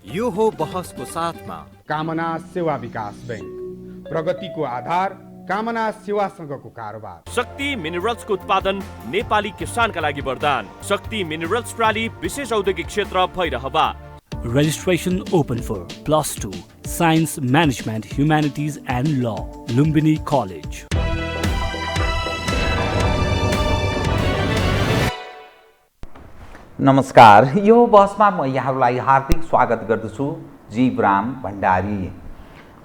यो हो बहसको साथमा कामना सेवा विकास बैंक, प्रगतिको आधार कामना सेवासँगको कारोबार। शक्ति मिनरल्सको उत्पादन नेपाली किसानका लागि वरदान। शक्ति मिनरल्स प्रणाली विशेष औद्योगिक क्षेत्र Bhairahawa. Registration open for +2 Science, Management, Humanities and Law, Lumbini College. नमस्कार, यो बसमा म यहाँहरूलाई हार्दिक स्वागत गर्दछु। जीवराम भण्डारी।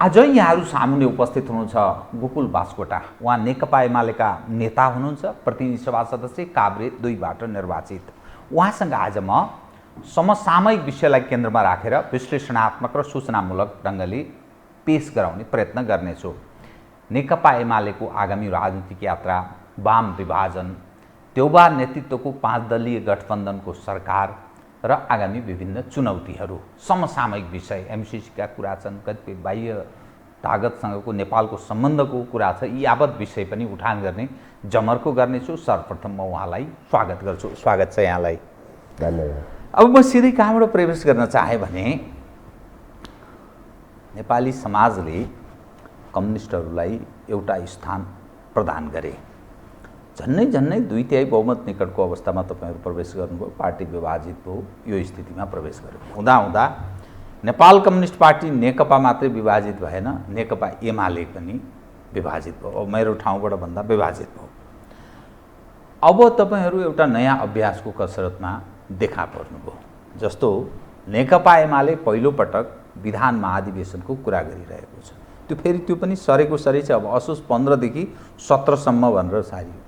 आज यहाँहरू सामुन्ने उपस्थित हुनुहुन्छ गोकुल बास्कोटा। उहाँ नेकपा एमालेका नेता हुनुहुन्छ, प्रतिनिधि सभा सदस्य काभ्रे 2बाट निर्वाचित। उहाँसँग आज म समसामयिक विषयलाई केन्द्रमा राखेर विश्लेषणात्मक र सूचनामूलक ढङ्गले पेश गराउने प्रयत्न गर्नेछु। नेकपा एमालेको आगामी राजनीतिक यात्रा, वाम विभाजन, देउबा नेतृत्वको 5 दलीय गठबन्धनको सरकार र आगामी विभिन्न चुनौतीहरू, समसामयिक विषय, एमसिसीका कुरा छन्, कतिपय बाह्य तागतसँगको नेपालको सम्बन्धको कुरा छ। यी यावत विषय पनि उठान गर्ने जमर्को गर्नेछु। सर्वप्रथम म उहाँलाई स्वागत गर्छु। स्वागत छ यहाँलाई। धन्यवाद। अब म सिधै कहाँबाट प्रवेश गर्न चाहेँ भने नेपाली समाजले कम्युनिस्टहरूलाई एउटा स्थान प्रदान गरे। झन्नै 2/3 बहुमत निकटको अवस्थामा तपाईँहरू प्रवेश गर्नुभयो, पार्टी विभाजित भयो। यो स्थितिमा प्रवेश गर्यो हुँदा नेपाल कम्युनिस्ट पार्टी नेकपा मात्रै विभाजित भएन, नेकपा एमाले पनि विभाजित भयो। अब मेरो ठाउँबाट भन्दा विभाजित भयो। अब तपाईँहरू एउटा नयाँ अभ्यासको कसरतमा देखा पर्नुभयो। जस्तो नेकपा एमाले पहिलोपटक विधान महाधिवेशनको कुरा गरिरहेको छ। त्यो पनि सरेको सरै छ। अब असोज 15 देखि 17 सम्म भनेर सारियो।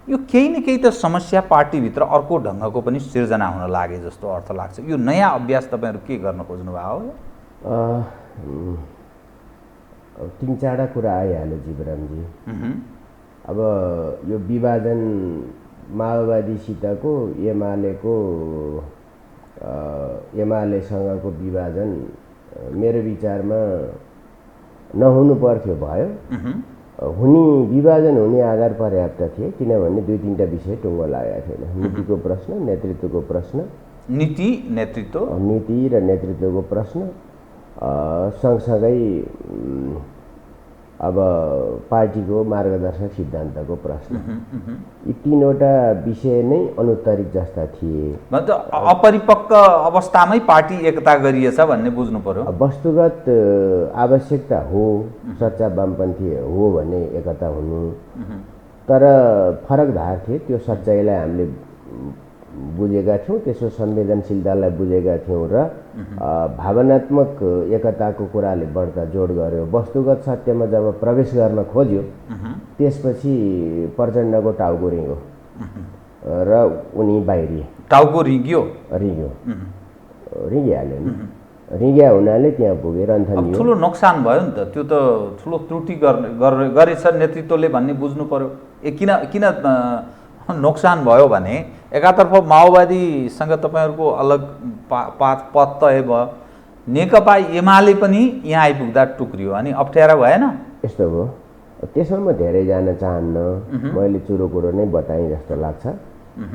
यो केही न केही त समस्या पार्टीभित्र अर्को ढङ्गको पनि सिर्जना हुन लागे जस्तो अर्थ लाग्छ। यो नयाँ अभ्यास तपाईँहरू के गर्न खोज्नु भयो? 3-4 कुरा आइहाल्यो जीवरामजी। अब यो विभाजन माओवादीसितको एमालेसँगको विभाजन मेरो विचारमा नहुनु पर्थ्यो, भयो। विभाजन हुने आधार पर्याप्त थिए, किनभने 2-3टा विषय टुङ्गो लागेको थिएन। नीतिको प्रश्न, नेतृत्वको प्रश्न, नीति र नेतृत्वको प्रश्न, सँगसँगै अब पार्टीको मार्गदर्शक सिद्धान्तको प्रश्न। यी 3वटा विषय नै अनुत्तरित जस्ता थिए। मतलब अपरिपक्व अवस्थामै पार्टी एकता गरिएछ भन्ने बुझ्नु पर्यो। वस्तुगत आवश्यकता हो, सच्चा वामपन्थी हो भने एकता हुनु, तर फरक धार थिए। त्यो सच्चाइलाई हामीले बुझेका थियौँ, त्यसको संवेदनशीलतालाई बुझेका थियौँ र भावनात्मक एकताको कुराले बढ्ता जोड गर्यो। वस्तुगत सत्यमा जब प्रवेश गर्न खोज्यो, त्यसपछि प्रचण्डको टाउको रिङ्गो र उनी बाहिरिए। टाउको रिङ्गिहाल्यो नि। रिङ्ग्या हुनाले त्यहाँ पुगेर अन्थनियो। ठुलो नोक्सान भयो नि त। त्यो त ठुलो त्रुटि गरेछ नेतृत्वले भन्ने बुझ्नु पर्यो। किन नोक्सान भयो भने एकातर्फ माओवादीसँग तपाईँहरूको अलग पथ तय भयो, नेकपा एमाले पनि यहाँ आइपुग्दा टुक्रियो अनि अप्ठ्यारो भएन? यस्तो भयो। त्यसमा म धेरै जान चाहन्न, मैले चुरो कुरो नै बताएँ जस्तो लाग्छ।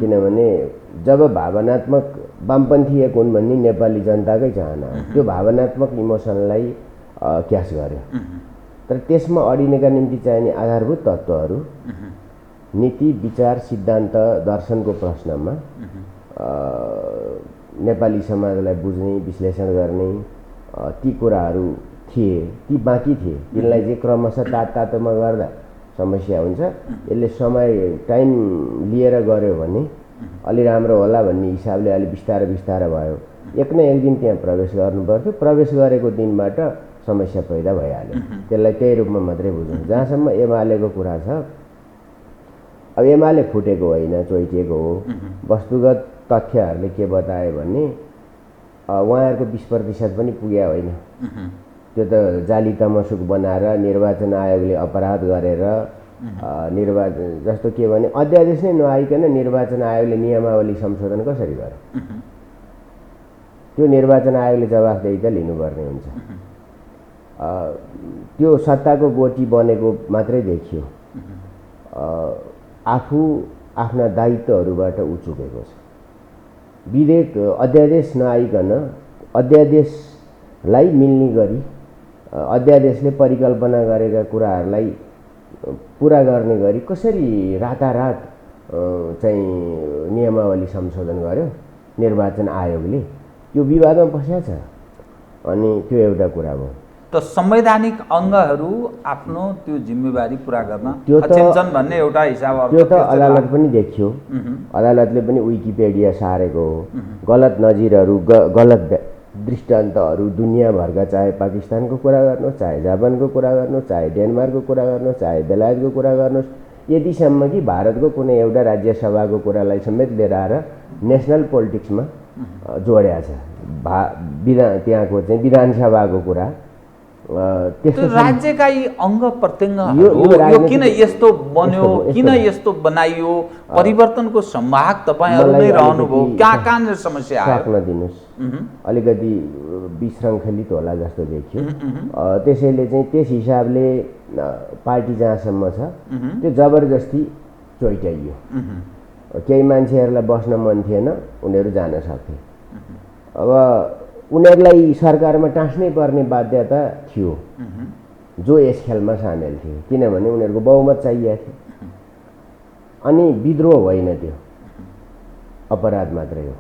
किनभने जब भावनात्मक वामपन्थी एक हुन् भन्ने नेपाली जनताकै चाहना हो। त्यो भावनात्मक इमोसनलाई क्यास गर्यो। तर त्यसमा अडिनका निम्ति चाहिने आधारभूत तत्त्वहरू, नीति, विचार, सिद्धान्त, दर्शनको प्रश्नमा नेपाली समाजलाई बुझ्ने, विश्लेषण गर्ने ती कुराहरू थिए, ती बाँकी थिए। तिनलाई चाहिँ क्रमशः तातोमा गर्दा समस्या हुन्छ। यसले समय, टाइम लिएर गऱ्यो भने अलि राम्रो होला भन्ने हिसाबले अलि बिस्तारै भयो। एक न एक दिन त्यहाँ प्रवेश गर्नु पर्थ्यो। प्रवेश गरेको दिनबाट समस्या पैदा भइहाल्यो। त्यसलाई त्यही रूपमा मात्रै बुझौँ। जहाँसम्म एमालेको कुरा छ, अब एमाले फुटेको होइन, चोइटिएको हो। वस्तुगत तथ्यहरूले के बतायो भने उहाँहरूको 20% पनि पुग्या होइन। त्यो त जाली तमसुक बनाएर निर्वाचन आयोगले अपराध गरेर जस्तो के भने अध्यादेश नै नआइकन निर्वाचन आयोगले नियमावली संशोधन कसरी गर्यो? त्यो निर्वाचन आयोगले जवाफदेही त लिनुपर्ने हुन्छ। त्यो सत्ताको गोटी बनेको मात्रै देखियो। आफू आफ्ना दायित्वहरूबाट उचुकेको छ। विधेयक अध्यादेश नआइकन अध्यादेश लाई मिल्ने गरी अध्यादेशले परिकल्पना गरेका कुराहरूलाई पुरा गर्ने गरी कसरी रातारात चाहिँ नियमावली संशोधन गर्यो निर्वाचन आयोगले, यो विवादमा फस्या छ। अनि त्यो एउटा कुरा भयो। त संवैधानिक अङ्गहरू आफ्नो त्यो जिम्मेवारी पुरा गर्न सक्षम भन्ने एउटा हिसाब त्यो त अदालत पनि देखियो। अदालतले पनि विकिपेडिया सारेको हो। गलत नजिरहरू, गलत दृष्टान्तहरू दुनियाँभरका, चाहे पाकिस्तानको कुरा गर्नुहोस्, चाहे जापानको कुरा गर्नुहोस्, चाहे डेनमार्कको कुरा गर्नुहोस्, चाहे बेलायतको कुरा गर्नुहोस्, यतिसम्म कि भारतको कुनै एउटा राज्यसभाको कुरालाई समेत लिएर आएर नेसनल पोलिटिक्समा जोड्या छ। त्यहाँको चाहिँ विधानसभाको कुरा त्यस्तो राज्यका यी अङ्ग प्रत्यङ्गहरू यो किन यस्तो बन्यो, किन यस्तो बनाइयो, परिवर्तनको सम्भाग तपाईँहरू नै रहनुभयो, कहाँनिर समस्या आयो? सक्न दिनुहोस्, अलिकति विशृङ्खलित होला जस्तो देखियो। त्यसैले चाहिँ त्यस हिसाबले पार्टी जहाँसम्म छ त्यो जबरजस्ती चोइटाइयो। केही मान्छेहरूलाई बस्न मन थिएन, उनीहरू जान सक्थे। अब उनीहरूलाई सरकारमा टाँस्नै पर्ने बाध्यता थियो जो यस खेलमा सामेल थिए, किनभने उनीहरूको बहुमत चाहिएको थियो। अनि विद्रोह होइन, त्यो अपराध मात्रै हो,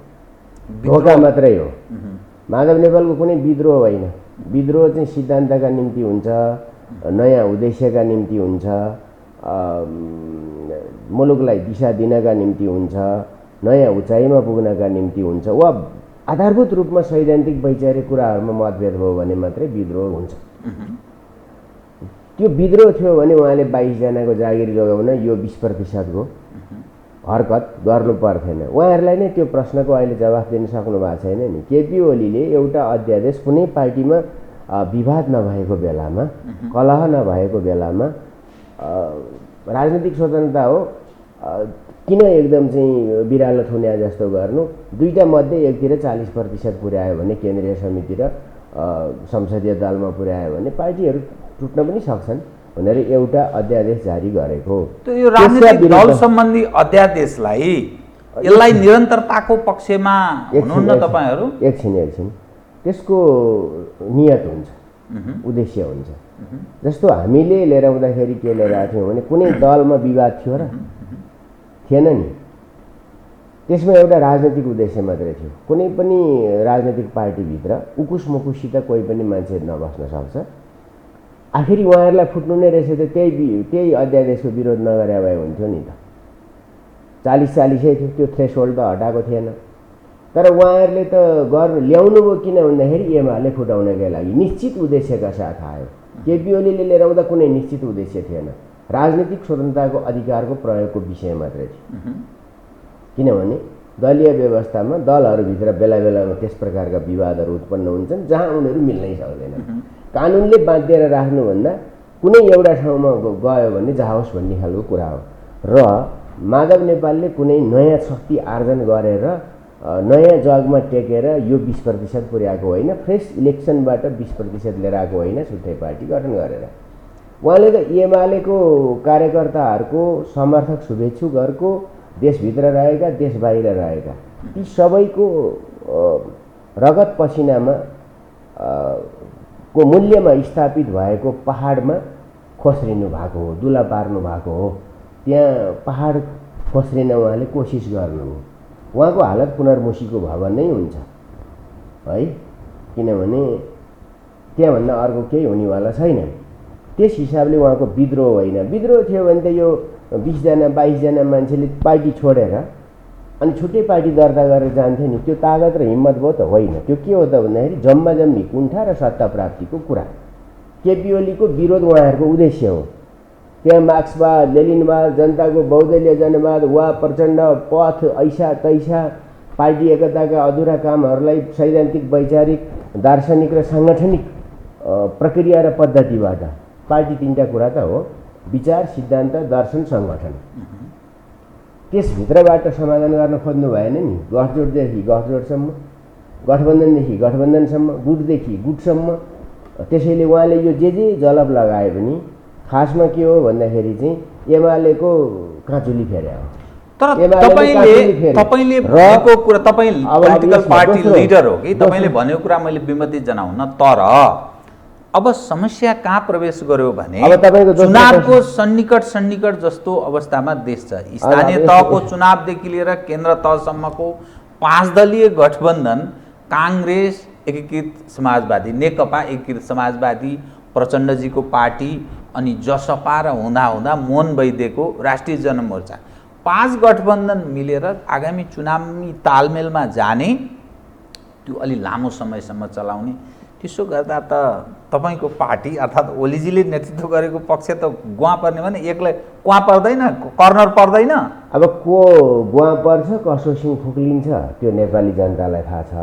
धोका मात्रै हो। माधव नेपालको कुनै विद्रोह होइन। विद्रोह चाहिँ सिद्धान्तका निम्ति हुन्छ, नयाँ उद्देश्यका निम्ति हुन्छ, मुलुकलाई दिशा दिनका निम्ति हुन्छ, नयाँ उचाइमा पुग्नका निम्ति हुन्छ, वा आधारभूत रूपमा सैद्धान्तिक वैचारिक कुराहरूमा मतभेद भयो भने मात्रै विद्रोह हुन्छ। त्यो विद्रोह थियो भने उहाँले 22 जनाको जागिर जोगाउन यो 20% को हरकत गर्नु पर्थेन। उहाँहरूलाई नै त्यो प्रश्नको अहिले जवाफ दिन सक्नु भएको छैन नि। केपी ओलीले एउटा अध्यादेश कुनै पार्टीमा विवाद नभएको बेलामा, कलह नभएको बेलामा, राजनीतिक स्वतन्त्रता हो, किन एकदम चाहिँ बिरालो थुन्या जस्तो गर्नु? दुईटा मध्ये एकतिर 40% पुर्यायो भने, केन्द्रीय समिति र संसदीय दलमा पुर्यायो भने पार्टीहरू टुट्न पनि सक्छन् भनेर एउटा अध्यादेश जारी गरेको। त्यो यो राजनीतिक दल सम्बन्धी अध्यादेशलाई यसलाई निरन्तरताको पक्षमा हुनुहुन्न तपाईहरू? एकछिन त्यसको नियत हुन्छ, उद्देश्य हुन्छ। जस्तो हामीले लिएर आउँदाखेरि के लिएर आएको थियौँ भने कुनै दलमा विवाद थियो र थिएन नि, त्यसमा एउटा राजनीतिक उद्देश्य मात्रै थियो। कुनै पनि राजनीतिक पार्टीभित्र उकुस मुकुसित कोही पनि मान्छे नबस्न सक्छ। आखिरी उहाँहरूलाई फुट्नु नै रहेछ त त्यही अध्यादेशको विरोध नगरे भए हुन्थ्यो नि त। 40-40 थियो, त्यो थ्रेसहोल्ड त हटाएको थिएन। तर उहाँहरूले त ल्याउनु भयो किन भन्दाखेरि एमाले फुटाउनकै लागि निश्चित उद्देश्यका साथ आयो। केपी ओलीले लिएर आउँदा कुनै निश्चित उद्देश्य थिएन, राजनीतिक स्वतन्त्रताको अधिकारको प्रयोगको विषय मात्रै थियो। किनभने दलीय व्यवस्थामा दलहरूभित्र बेला बेलामा त्यस प्रकारका विवादहरू उत्पन्न हुन्छन् जहाँ उनीहरू मिल्नै सक्दैनन्। कानुनले बाँधिएर राख्नुभन्दा कुनै एउटा ठाउँमा गयो भने जाओस् भन्ने खालको कुरा हो। र माधव नेपालले कुनै नयाँ शक्ति आर्जन गरेर नयाँ जगमा टेकेर यो 20% पुर्याएको होइन, फ्रेस इलेक्सनबाट 20% लिएर आएको होइन, छुट्टै पार्टी गठन गरेर। उहाँले त एमालेको कार्यकर्ताहरूको समर्थक शुभेच्छुकहरूको देशभित्र रहेका, देश बाहिर रहेका ती सबैको रगत पसिनामा को मूल्यमा स्थापित भएको पहाडमा खोस्रिनु भएको हो, दुला पार्नु भएको हो। त्यहाँ पहाड खोस्रिन उहाँले कोसिस गर्नुभयो। उहाँको हालत पुनर्मुसीको भवन नै हुन्छ है, किनभने त्यहाँभन्दा अर्को केही हुनेवाला छैन। त्यस हिसाबले उहाँको विद्रोह होइन। विद्रोह थियो भने त यो 20 जना 22 जना मान्छेले पार्टी छोडेर अनि छुट्टै पार्टी दर्ता गरेर जान्थे नि, त्यो तागत र हिम्मत भयो त होइन। त्यो के हो त भन्दाखेरि जम्मा जम्मी कुण्ठा र सत्ता प्राप्तिको कुरा। केपी ओलीको विरोध उहाँहरूको उद्देश्य हो। त्यहाँ मार्क्सवाद, लेनिनवाद, जनताको बहुदलीय जनवाद वा प्रचण्ड पथ ऐसा तैसा पार्टी एकताका अधुरा कामहरूलाई सैद्धान्तिक वैचारिक दार्शनिक र साङ्गठनिक प्रक्रिया र पद्धतिबाट पार्टी 3टा कुरा त हो, विचार, सिद्धान्त, दर्शन, सङ्गठन। त्यसभित्रबाट समाधान गर्न खोज्नु भएन नि। गठजोडदेखि गठजोडसम्म, गठबन्धनदेखि गठबन्धनसम्म, गुटदेखि गुटसम्म। त्यसैले उहाँले यो जे जलप लगाए पनि खासमा के हो भन्दाखेरि चाहिँ एमालेको काँचुली फेर्या हो। तर एमाले तपाईले र भनेको कुरा तपाईँ अब पोलिटिकल यसमा पार्टी दोस्रो- लिडर हो कि तपाईले दोस्रो- भनेको कुरा मैले विमति जनाउन, तर अब समस्या कहाँ प्रवेश गर्यो भने अब तपाईँको दोस्रो चुनावको सन्निकट जस्तो अवस्थामा देश छ। स्थानीय अब तहको चुनावदेखि लिएर केन्द्र तहसम्मको 5 दलीय गठबन्धन काङ्ग्रेस, एकीकृत समाजवादी, नेकपा एकीकृत समाजवादी, प्रचण्डजीको पार्टी अनि जसपा र हुँदा मोहन वैद्यको राष्ट्रिय जनमोर्चा 5 गठबन्धन मिलेर आगामी चुनावी तालमेलमा जाने, त्यो अलि लामो समयसम्म चलाउने। त्यसो गर्दा त तपाईँको पार्टी अर्थात् ओलीजीले नेतृत्व गरेको पक्ष त गुवा पर्ने भने एक्लै कुवा पर्दैन, कर्नर पर्दैन। अब को गुवा पर्छ, कसो सिङ फुक्लिन्छ त्यो नेपाली जनतालाई थाहा छ।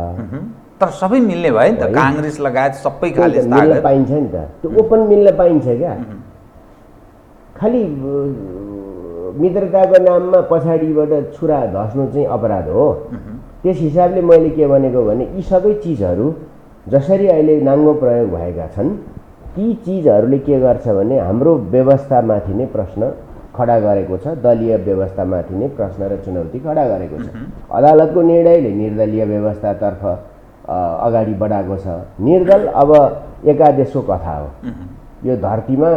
तर सबै मिल्ने भयो नि त, काङ्ग्रेस लगायत सबै खाले मिल्न पाइन्छ नि त, त्यो ओपन मिल्न पाइन्छ क्या। खालि मित्रताको नाममा पछाडिबाट छुरा धस्नु चाहिँ अपराध हो। त्यस हिसाबले मैले के भनेको भने यी सबै चिजहरू जसरी अहिले नाङ्गो प्रयोग भएका छन्, ती चिजहरूले के गर्छ भने हाम्रो व्यवस्थामाथि नै प्रश्न खडा गरेको छ, दलीय व्यवस्थामाथि नै प्रश्न र चुनौती खडा गरेको छ। अदालतको निर्णयले निर्दलीय व्यवस्थातर्फ अगाडि बढाएको छ। निर्दल अब एकादेशको कथा हो। यो धरतीमा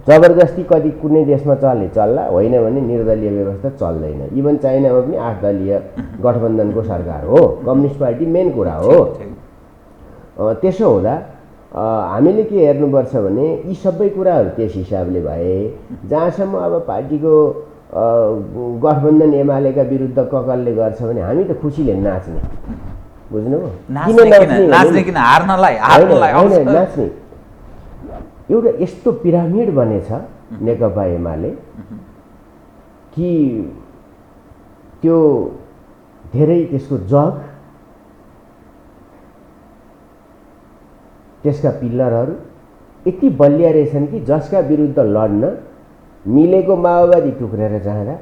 जबरजस्ती कति कुनै देशमा चल्ला, होइन भने निर्दलीय व्यवस्था चल्दैन। इभन चाइनामा पनि 8 दलीय गठबन्धनको सरकार हो, कम्युनिस्ट पार्टी मेन कुरा हो। त्यसो हुँदा हामीले के हेर्नुपर्छ भने यी सबै कुराहरू त्यस हिसाबले भए जहाँसम्म अब पार्टीको गठबन्धन एमालेका विरुद्ध ककलले गर्छ भने हामी त खुसीले नाच्ने, बुझ्नुभयो? नाच्ने किन हार्नलाई नाच्ने। एउटा यस्तो पिरामिड बनेछ नेकपा एमाले कि त्यो धेरै त्यसको जग, त्यसका पिल्लरहरू यति बलिया रहेछन् कि जसका विरुद्ध लड्न मिलेको माओवादी टुक्रेर जाँदा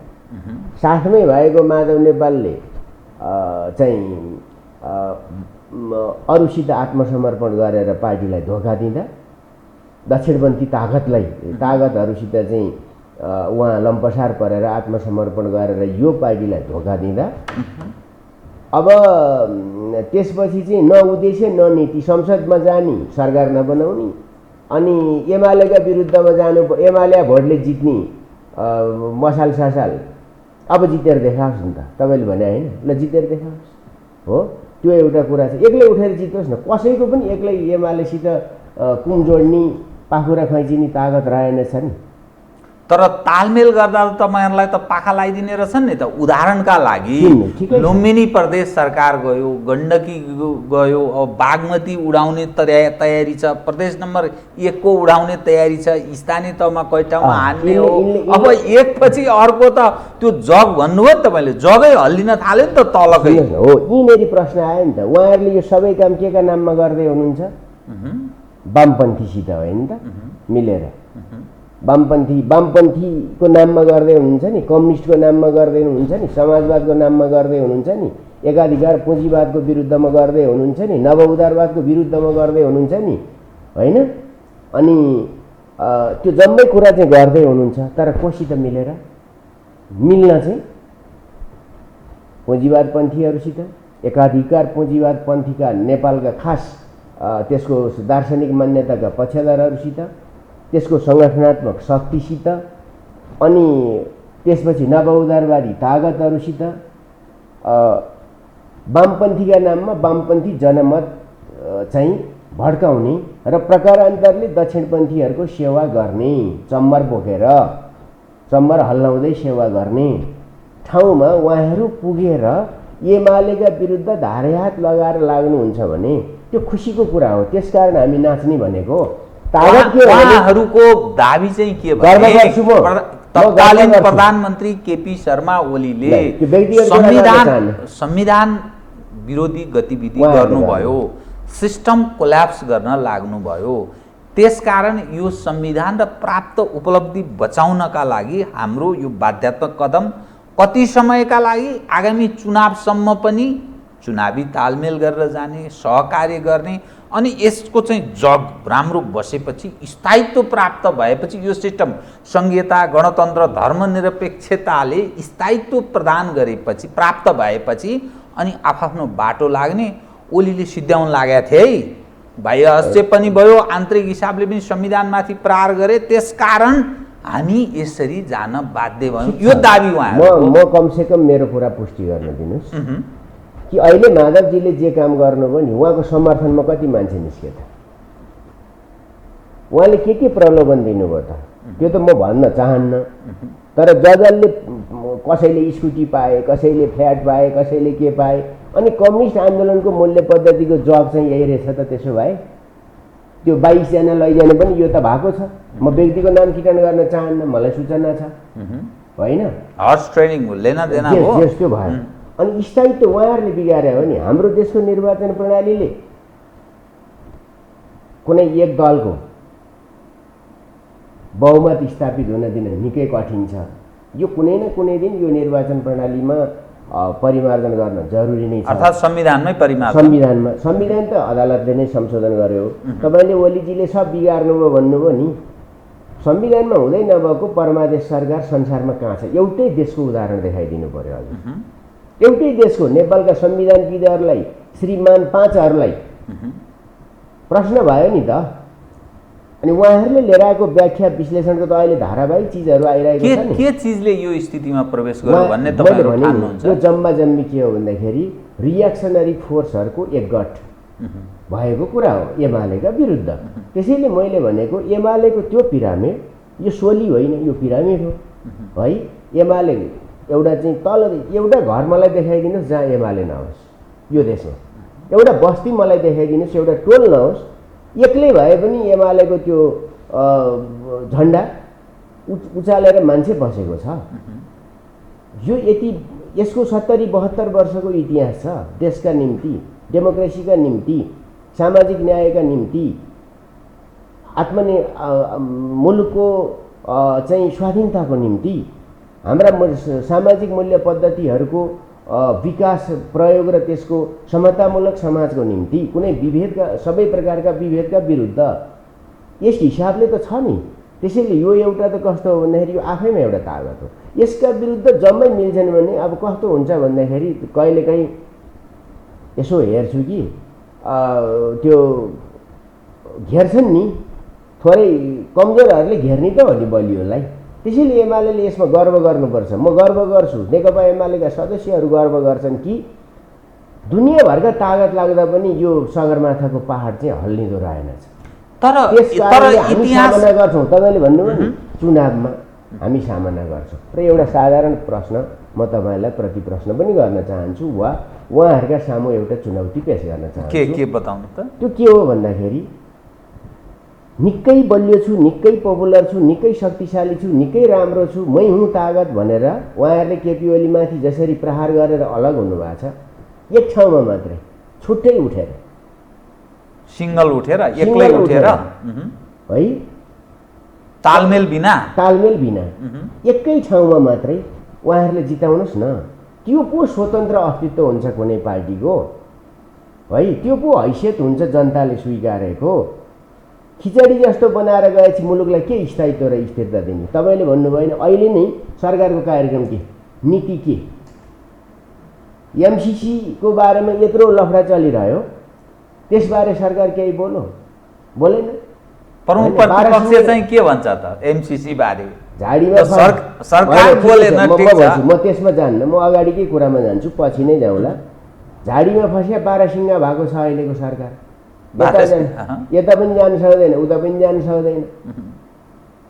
साथमै भएको माधव नेपालले चाहिँ अरूसित आत्मसमर्पण गरेर पार्टीलाई धोका दिँदा, दक्षिणपन्थी तागतहरूसित चाहिँ उहाँ लम्पसार परेर आत्मसमर्पण गरेर यो पार्टीलाई धोका दिँदा, अब त्यसपछि चाहिँ न उद्देश्य न नीति, संसदमा जाने सरकार नबनाउने अनि एमालेका विरुद्धमा जानु, एमाले भोटले जित्ने मसाल ससाल अब जितेर देखाओस् नि त। तपाईँले भने होइन, ल जितेर देखाओस् हो, त्यो एउटा कुरा छ। एक्लै उठेर जितोस् न, कसैको पनि एक्लै एमालेसित कुम जोड्ने, पाखुरा खैँचिने तागत रहेनछ नि। तर तालमेल गर्दा त तपाईँहरूलाई त पाखा लगाइदिने रहेछन् नि त। उदाहरणका लागि लुम्बिनी प्रदेश सरकार गयो, गण्डकी गयो, अब बागमती उडाउने तयारी छ, प्रदेश नम्बर 1 को उडाउने तयारी छ, स्थानीय तहमा कई ठाउँमा हान्ने हो। अब एकपछि अर्को त त्यो जग भन्नुभयो तपाईँले, जगै हल्लिन थाल्यो नि त तलकै हो। यिनीहरू प्रश्न आयो नि त, उहाँहरूले यो सबै काम के का नाममा गर्दै हुनुहुन्छ? वामपन्थीसित होइन त मिलेर, वामपन्थीको नाममा गर्दै हुनुहुन्छ नि, कम्युनिस्टको नाममा गर्दै हुनुहुन्छ नि, समाजवादको नाममा गर्दै हुनुहुन्छ नि, एकाधिकार पुँजीवादको विरुद्धमा गर्दै हुनुहुन्छ नि, नवउदारवादको विरुद्धमा गर्दै हुनुहुन्छ नि, होइन? अनि त्यो जम्मै कुरा चाहिँ गर्दै हुनुहुन्छ, तर कोसित मिलेर मिल्न चाहिँ पुँजीवादपन्थीहरूसित, एकाधिकार पुँजीवादपन्थीका नेपालका खास त्यसको दार्शनिक मान्यताका पक्षधरहरूसित, त्यसको सङ्गठनात्मक शक्तिसित, अनि त्यसपछि नवउदारवादी तागतहरूसित वामपन्थीका नाममा वामपन्थी जनमत चाहिँ भड्काउने र प्रकारान्तरले दक्षिणपन्थीहरूको सेवा गर्ने, चम्बर बोकेर चम्बर हल्लाउँदै सेवा गर्ने ठाउँमा उहाँहरू पुगेर एमालेका विरुद्ध धारेहात लगाएर लाग्नुहुन्छ भने त्यो खुसीको कुरा हो। त्यसकारण हामी नाच्ने भनेको। उहाँहरूको दाबी चाहिँ के भने तत्कालीन प्रधानमन्त्री केपी शर्मा ओलीले संविधान विरोधी गतिविधि गर्नुभयो, सिस्टम कोल्याप्स गर्न लाग्नुभयो। त्यसकारण यो संविधान र प्राप्त उपलब्धि बचाउनका लागि हाम्रो यो बाध्यात्मक कदम कति समयका लागि, आगामी चुनावसम्म पनि चुनावी तालमेल गरेर जाने, सहकार्य गर्ने अनि यसको चाहिँ जग राम्रो बसेपछि, स्थायित्व प्राप्त भएपछि यो सिस्टम संघीयता, गणतन्त्र, धर्मनिरपेक्षताले स्थायित्व प्रदान गरेपछि, प्राप्त भएपछि अनि आफ्नो बाटो लाग्ने ओलीले सिद्ध्याउन लागेका थिए है। बाह्य हस्तक्षेप पनि भयो, आन्तरिक हिसाबले पनि संविधानमाथि प्रहार गरे, त्यसकारण हामी यसरी जान बाध्य भयौँ, यो दाबी उहाँहरूको। म कमसेकम मेरो कुरा पुष्टि गर्न दिनुहोस् कि अहिले माधवजीले जे काम गर्नुभयो नि, उहाँको समर्थनमा कति मान्छे निस्के त? उहाँले के प्रलोभन दिनुभयो त? त्यो त म भन्न चाहन्न, तर जजले कसैले स्कुटी पाए, कसैले फ्ल्याट पाए, कसैले के पाए, अनि कम्युनिस्ट आन्दोलनको मूल्य पद्धतिको जग चाहिँ यही रहेछ त। त्यसो भए त्यो 22 जना लैजाने पनि यो त भएको छ। म व्यक्तिको नाम किटान गर्न चाहन्न, मलाई सूचना छ होइन, हर्स ट्रेनिङ लेना देना हो त्यस्तो भयो। अनि स्थायित्व उहाँहरूले बिगारे हो नि। हाम्रो देशको निर्वाचन प्रणालीले कुनै एक दलको बहुमत स्थापित हुन दिन निकै कठिन छ। यो कुनै न कुनै दिन यो निर्वाचन प्रणालीमा परिमार्जन गर्न जरुरी नै छ, अर्थात् संविधानमै परिमार्जन। संविधान त अदालतले नै संशोधन गर्यो। तपाईँले ओलीजीले सब बिगार्नुभयो भन्नुभयो नि, संविधानमा हुँदै नभएको परमादेश सरकार संसारमा कहाँ छ? एउटै देशको उदाहरण देखाइदिनु पर्यो हजुर। एउटै देशको नेपालका संविधानविदहरूलाई, श्रीमान 5हरूलाई प्रश्न भयो नि त। अनि उहाँहरूले लिएर आएको व्याख्या विश्लेषणको त अहिले धारावाहिक चिजहरू आइरहेको छ नि। के चिजले यो स्थितिमा प्रवेश गर्यो भन्ने तपाईहरु ठान्नुहुन्छ? यो जम्मा जम्मी के हो भन्दाखेरि रियाक्सनरी फोर्सहरूको एकगठ भएको कुरा हो एमालेका विरुद्ध। त्यसैले मैले भनेको एमालेको त्यो पिरामिड यो सोली होइन, यो पिरामिड हो है। एमाले एउटा चाहिँ तल एउटा घर मलाई देखाइदिनुहोस् जहाँ एमाले नहोस् यो देशमा, एउटा बस्ती मलाई देखाइदिनुहोस्, एउटा टोल नहोस्, एक्लै भए पनि एमालेको त्यो झन्डा उचालेर मान्छे बसेको छ। यो यति यसको 70-72 वर्षको इतिहास छ देशका निम्ति, डेमोक्रेसीका निम्ति, सामाजिक न्यायका निम्ति, मुलुकको चाहिँ स्वाधीनताको निम्ति, हाम्रा सामाजिक मूल्य पद्धतिहरूको विकास प्रयोग र त्यसको समतामूलक समाजको निम्ति, कुनै विभेदका सबै प्रकारका विभेदका विरुद्ध यस हिसाबले त छ नि। त्यसैले यो एउटा त कस्तो हो भन्दाखेरि यो आफैमा एउटा तागत हो। यसका विरुद्ध जम्मै मिल्छन् भने अब कस्तो हुन्छ भन्दाखेरि कहिलेकाहीँ यसो हेर्छु कि त्यो घेर्छन् नि, थोरै कमजोरहरूले घेर्ने त हो नि बलियोलाई। त्यसैले एमाले यसमा गर्व गर्नुपर्छ। म गर्व गर्छु, नेकपा एमालेका सदस्यहरू गर्व गर्छन् कि दुनियाँभरका तागत लाग्दा पनि यो सगरमाथाको पहाड चाहिँ हल्लिँदो रहेनछ। तर हामी सामना गर्छौँ। तपाईँले भन्नुभयो नि चुनावमा हामी सामना गर्छौँ। र एउटा साधारण प्रश्न म तपाईँलाई प्रति प्रश्न पनि गर्न चाहन्छु वा उहाँहरूका सामु एउटा चुनौती पेश गर्न चाहन्छु। के बताउनु त? त्यो के हो भन्दाखेरि निकै बलियो छु, निकै पपुलर छु, निकै शक्तिशाली छु, निकै राम्रो छु, मै हुँ तागत भनेर उहाँहरूले केपी ओलीमाथि जसरी प्रहार गरेर अलग हुनुभएको छ, एक ठाउँमा मात्रै छुट्टै उठेर, सिङ्गल उठेर, एक्लै उठेर है, तालमेल बिना एकै ठाउँमा मात्रै उहाँहरूले जिताउनुहोस् न। त्यो पो स्वतन्त्र अस्तित्व हुन्छ कुनै पार्टीको है, त्यो पो हैसियत हुन्छ जनताले स्वीकारेको। खिचडी जस्तो बनाएर गएपछि मुलुकलाई के स्थायित्व र स्थिरता दिने? तपाईँले भन्नुभयो नि अहिले नै सरकारको कार्यक्रम के, नीति के? एमसीसीको बारेमा यत्रो लफडा चलिरह्यो, त्यसबारे सरकार केही बोलेन। प्रमुख प्रतिपक्ष चाहिँ के भन्छ त एमसीसी बारे? झाडीमा सरकार बोलेन, म त्यसमा जान्न, म अगाडिकै कुरामा जान्छु, पछि नै जाउँला। झाडीमा फस्या पारासिङ्गा भएको छ अहिलेको सरकार। यता पनि जान सक्दैन, उता पनि जान सक्दैन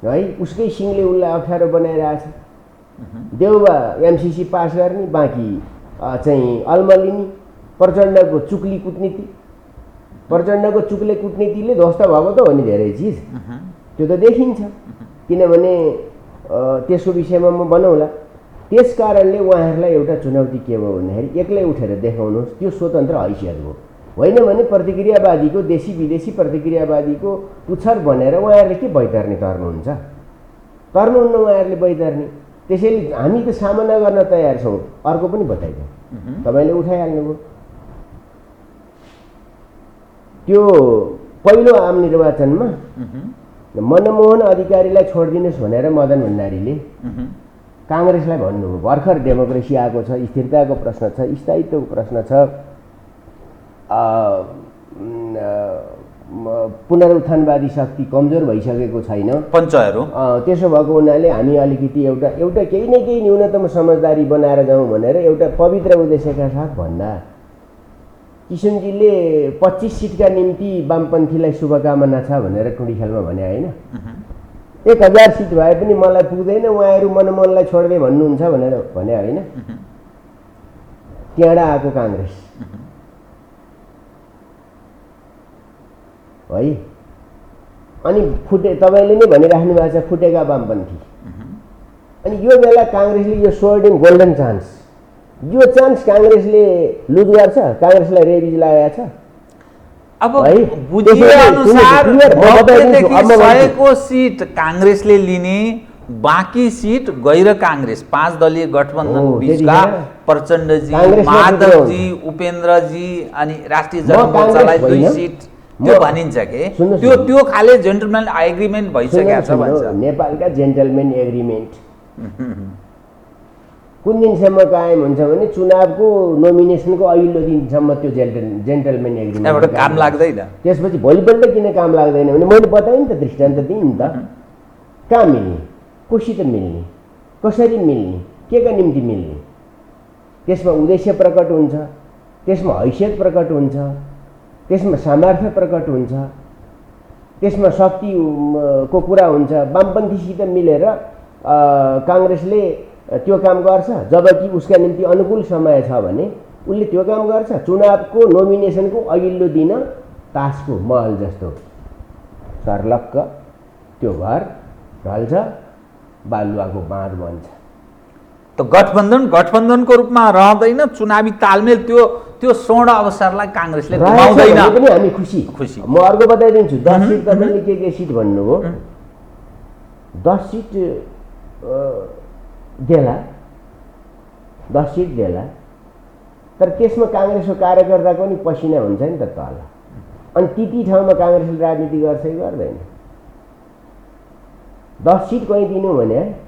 है। उसकै सिङले उसलाई अप्ठ्यारो बनाइरहेछ। देउबा एमसीसी पास गर्ने, बाँकी चाहिँ अल्मलिनी, प्रचण्डको चुक्ली कुटनीति, प्रचण्डको चुक्ले कुटनीतिले ध्वस्त भएको त हो नि धेरै चिज, त्यो त देखिन्छ। किनभने त्यसको विषयमा म बनाउला। त्यस कारणले उहाँहरूलाई एउटा चुनौती के भयो भन्दाखेरि एक्लै उठेर देखाउनुहोस्, त्यो स्वतन्त्र हैसियत हो। होइन भने प्रतिक्रियावादीको, देशी विदेशी प्रतिक्रियावादीको पुच्छर बनेर उहाँहरूले के बैतर्ने तर्नुहुन्छ? तर्नुहुन्न उहाँहरूले बैतर्ने। त्यसैले हामी त सामना गर्न तयार छौँ। अर्को पनि बताइदिउँ, तपाईँले उठाइहाल्नुभयो त्यो पहिलो आम निर्वाचनमा मनमोहन अधिकारीलाई छोडिदिनुहोस् भनेर मदन भण्डारीले काङ्ग्रेसलाई भन्नुभयो। भर्खर डेमोक्रेसी आएको छ, स्थिरताको प्रश्न छ, स्थायित्वको प्रश्न छ, पुनरुत्थानवादी शक्ति कमजोर भइसकेको छैन पञ्चहरू। त्यसो भएको हुनाले हामी अलिकति एउटा केही न केही न्यूनतम समझदारी बनाएर जाउँ भनेर एउटा पवित्र उद्देश्यका साथ भन्दा किशनजीले 25 सिटका निम्ति वामपन्थीलाई शुभकामना छ भनेर टुँडिखेलमा भने होइन। 1000 सिट भए पनि मलाई पुग्दैन, उहाँहरू मनमोहनलाई छोड्दै भन्नुहुन्छ भनेर भने होइन। त्यहाँबाट आएको काङ्ग्रेस है। अनि तपाईँले नै भनिराख्नु भएको छ फुटेका वामपन्थी। अनि यो बेला काङ्ग्रेसले यो स्वर्णिम गोल्डन चान्स, यो चान्स काङ्ग्रेसले लुज गर्छ, काङ्ग्रेसलाई रेबिज लागेको छ। अब बुझिएअनुसार 100को सिट काङ्ग्रेसले लिने, बाँकी सिट गैर काङ्ग्रेस 5 दलीय गठबन्धन बीचका प्रचण्डजी, माधवजी, उपेन्द्रजी अनि राष्ट्रिय जनमोर्चालाई 2 सिट त्यो भनिन्छ के त्यो खाले जेन्टलम्यान एग्रिमेन्ट भइसकेको छ भन्छ। नेपालका जेन्टलम्यान एग्रिमेन्ट कुन दिनसम्म कायम हुन्छ भने चुनावको नोमिनेसनको अघिल्लो दिनसम्म त्यो जेन्टलम्यान एग्रिमेन्ट काम लाग्दैन। त्यसपछि भोलिपल्ट किन काम लाग्दैन भने मैले बताएँ नि त, दृष्टान्त दिएँ नि त। कहाँ मिल्ने, कोसित मिल्ने, कसरी मिल्ने, के का निम्ति मिल्ने, त्यसमा उद्देश्य प्रकट हुन्छ, त्यसमा हैसियत प्रकट हुन्छ, त्यसमा सामर्थ्य प्रकट हुन्छ, त्यसमा शक्तिको कुरा हुन्छ। वामपन्थीसित मिलेर काङ्ग्रेसले त्यो काम गर्छ, जबकि उसका निम्ति अनुकूल समय छ भने उसले त्यो काम गर्छ। चुनावको नोमिनेसनको अघिल्लो दिन तासको महल जस्तो सर्लक्क त्यो घर ढल्छ, बालुवाको बाँध बन्छ। त गठबन्धनको रूपमा रहँदैन, चुनावी तालमेल त्यो स्वर्ण अवसरलाई काङ्ग्रेसले गुमाउँदैन पनि हामी खुसी। म अर्को बताइदिन्छु। 10 सिट तपाईँले के सिट भन्नुभयो, 10 सिट देला, 10 सिट देला, तर त्यसमा काङ्ग्रेसको कार्यकर्ताको नि पसिना हुन्छ नि त तल। अनि ती ठाउँमा काङ्ग्रेसले राजनीति गर्छ कि गर्दैन? 10 सिट कहीँ दिनु भने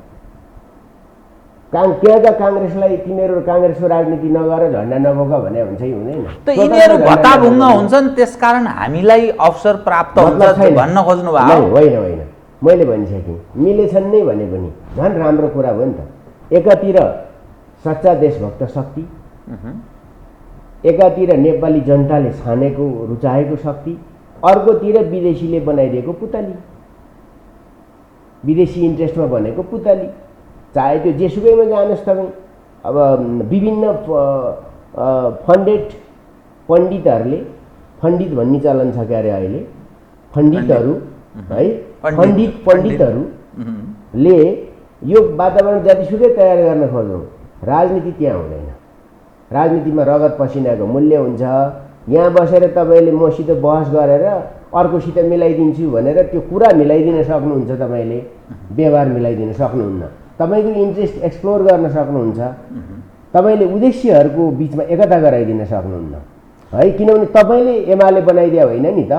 त्यहाँका काङ्ग्रेसलाई तिमीहरू काङ्ग्रेसको राजनीति नगर, झन्डा नबोक भने हुन्छ कि हुँदैन? त यिनीहरू भत्ताभुङ्ग हुन्छन्, त्यसकारण हामीलाई अवसर प्राप्त हुन्छ भन्न खोज्नु भयो? होइन, मैले भनिसकेँ मिलेछन् नै भने पनि झन् राम्रो कुरा हो नि त। एकातिर सच्चा देशभक्त शक्ति, एकातिर नेपाली जनताले छानेको रुचाएको शक्ति, अर्कोतिर विदेशीले बनाइदिएको पुतली, विदेशी इन्ट्रेस्टमा बनेको पुतली। चाहे त्यो जेसुकैमा जानुहोस् तपाईँ। अब विभिन्न फन्डेड पण्डितहरूले, पण्डित भन्ने चलन छ क्यारे अहिले, पण्डितहरू है, पण्डितहरूले यो वातावरण जतिसुकै तयार गर्न खोज्नु, राजनीति त्यहाँ हुँदैन। राजनीतिमा रगत पसिनाको मूल्य हुन्छ। यहाँ बसेर तपाईँले मसित बहस गरेर अर्कोसित मिलाइदिन्छु भनेर त्यो कुरा मिलाइदिन सक्नुहुन्छ, तपाईँले व्यवहार मिलाइदिन सक्नुहुन्न, तपाईँको इन्ट्रेस्ट एक्सप्लोर गर्न सक्नुहुन्छ, तपाईँले उद्देश्यहरूको बिचमा एकता गराइदिन सक्नुहुन्न है। किनभने तपाईँले एमाले बनाइदिया होइन नि त,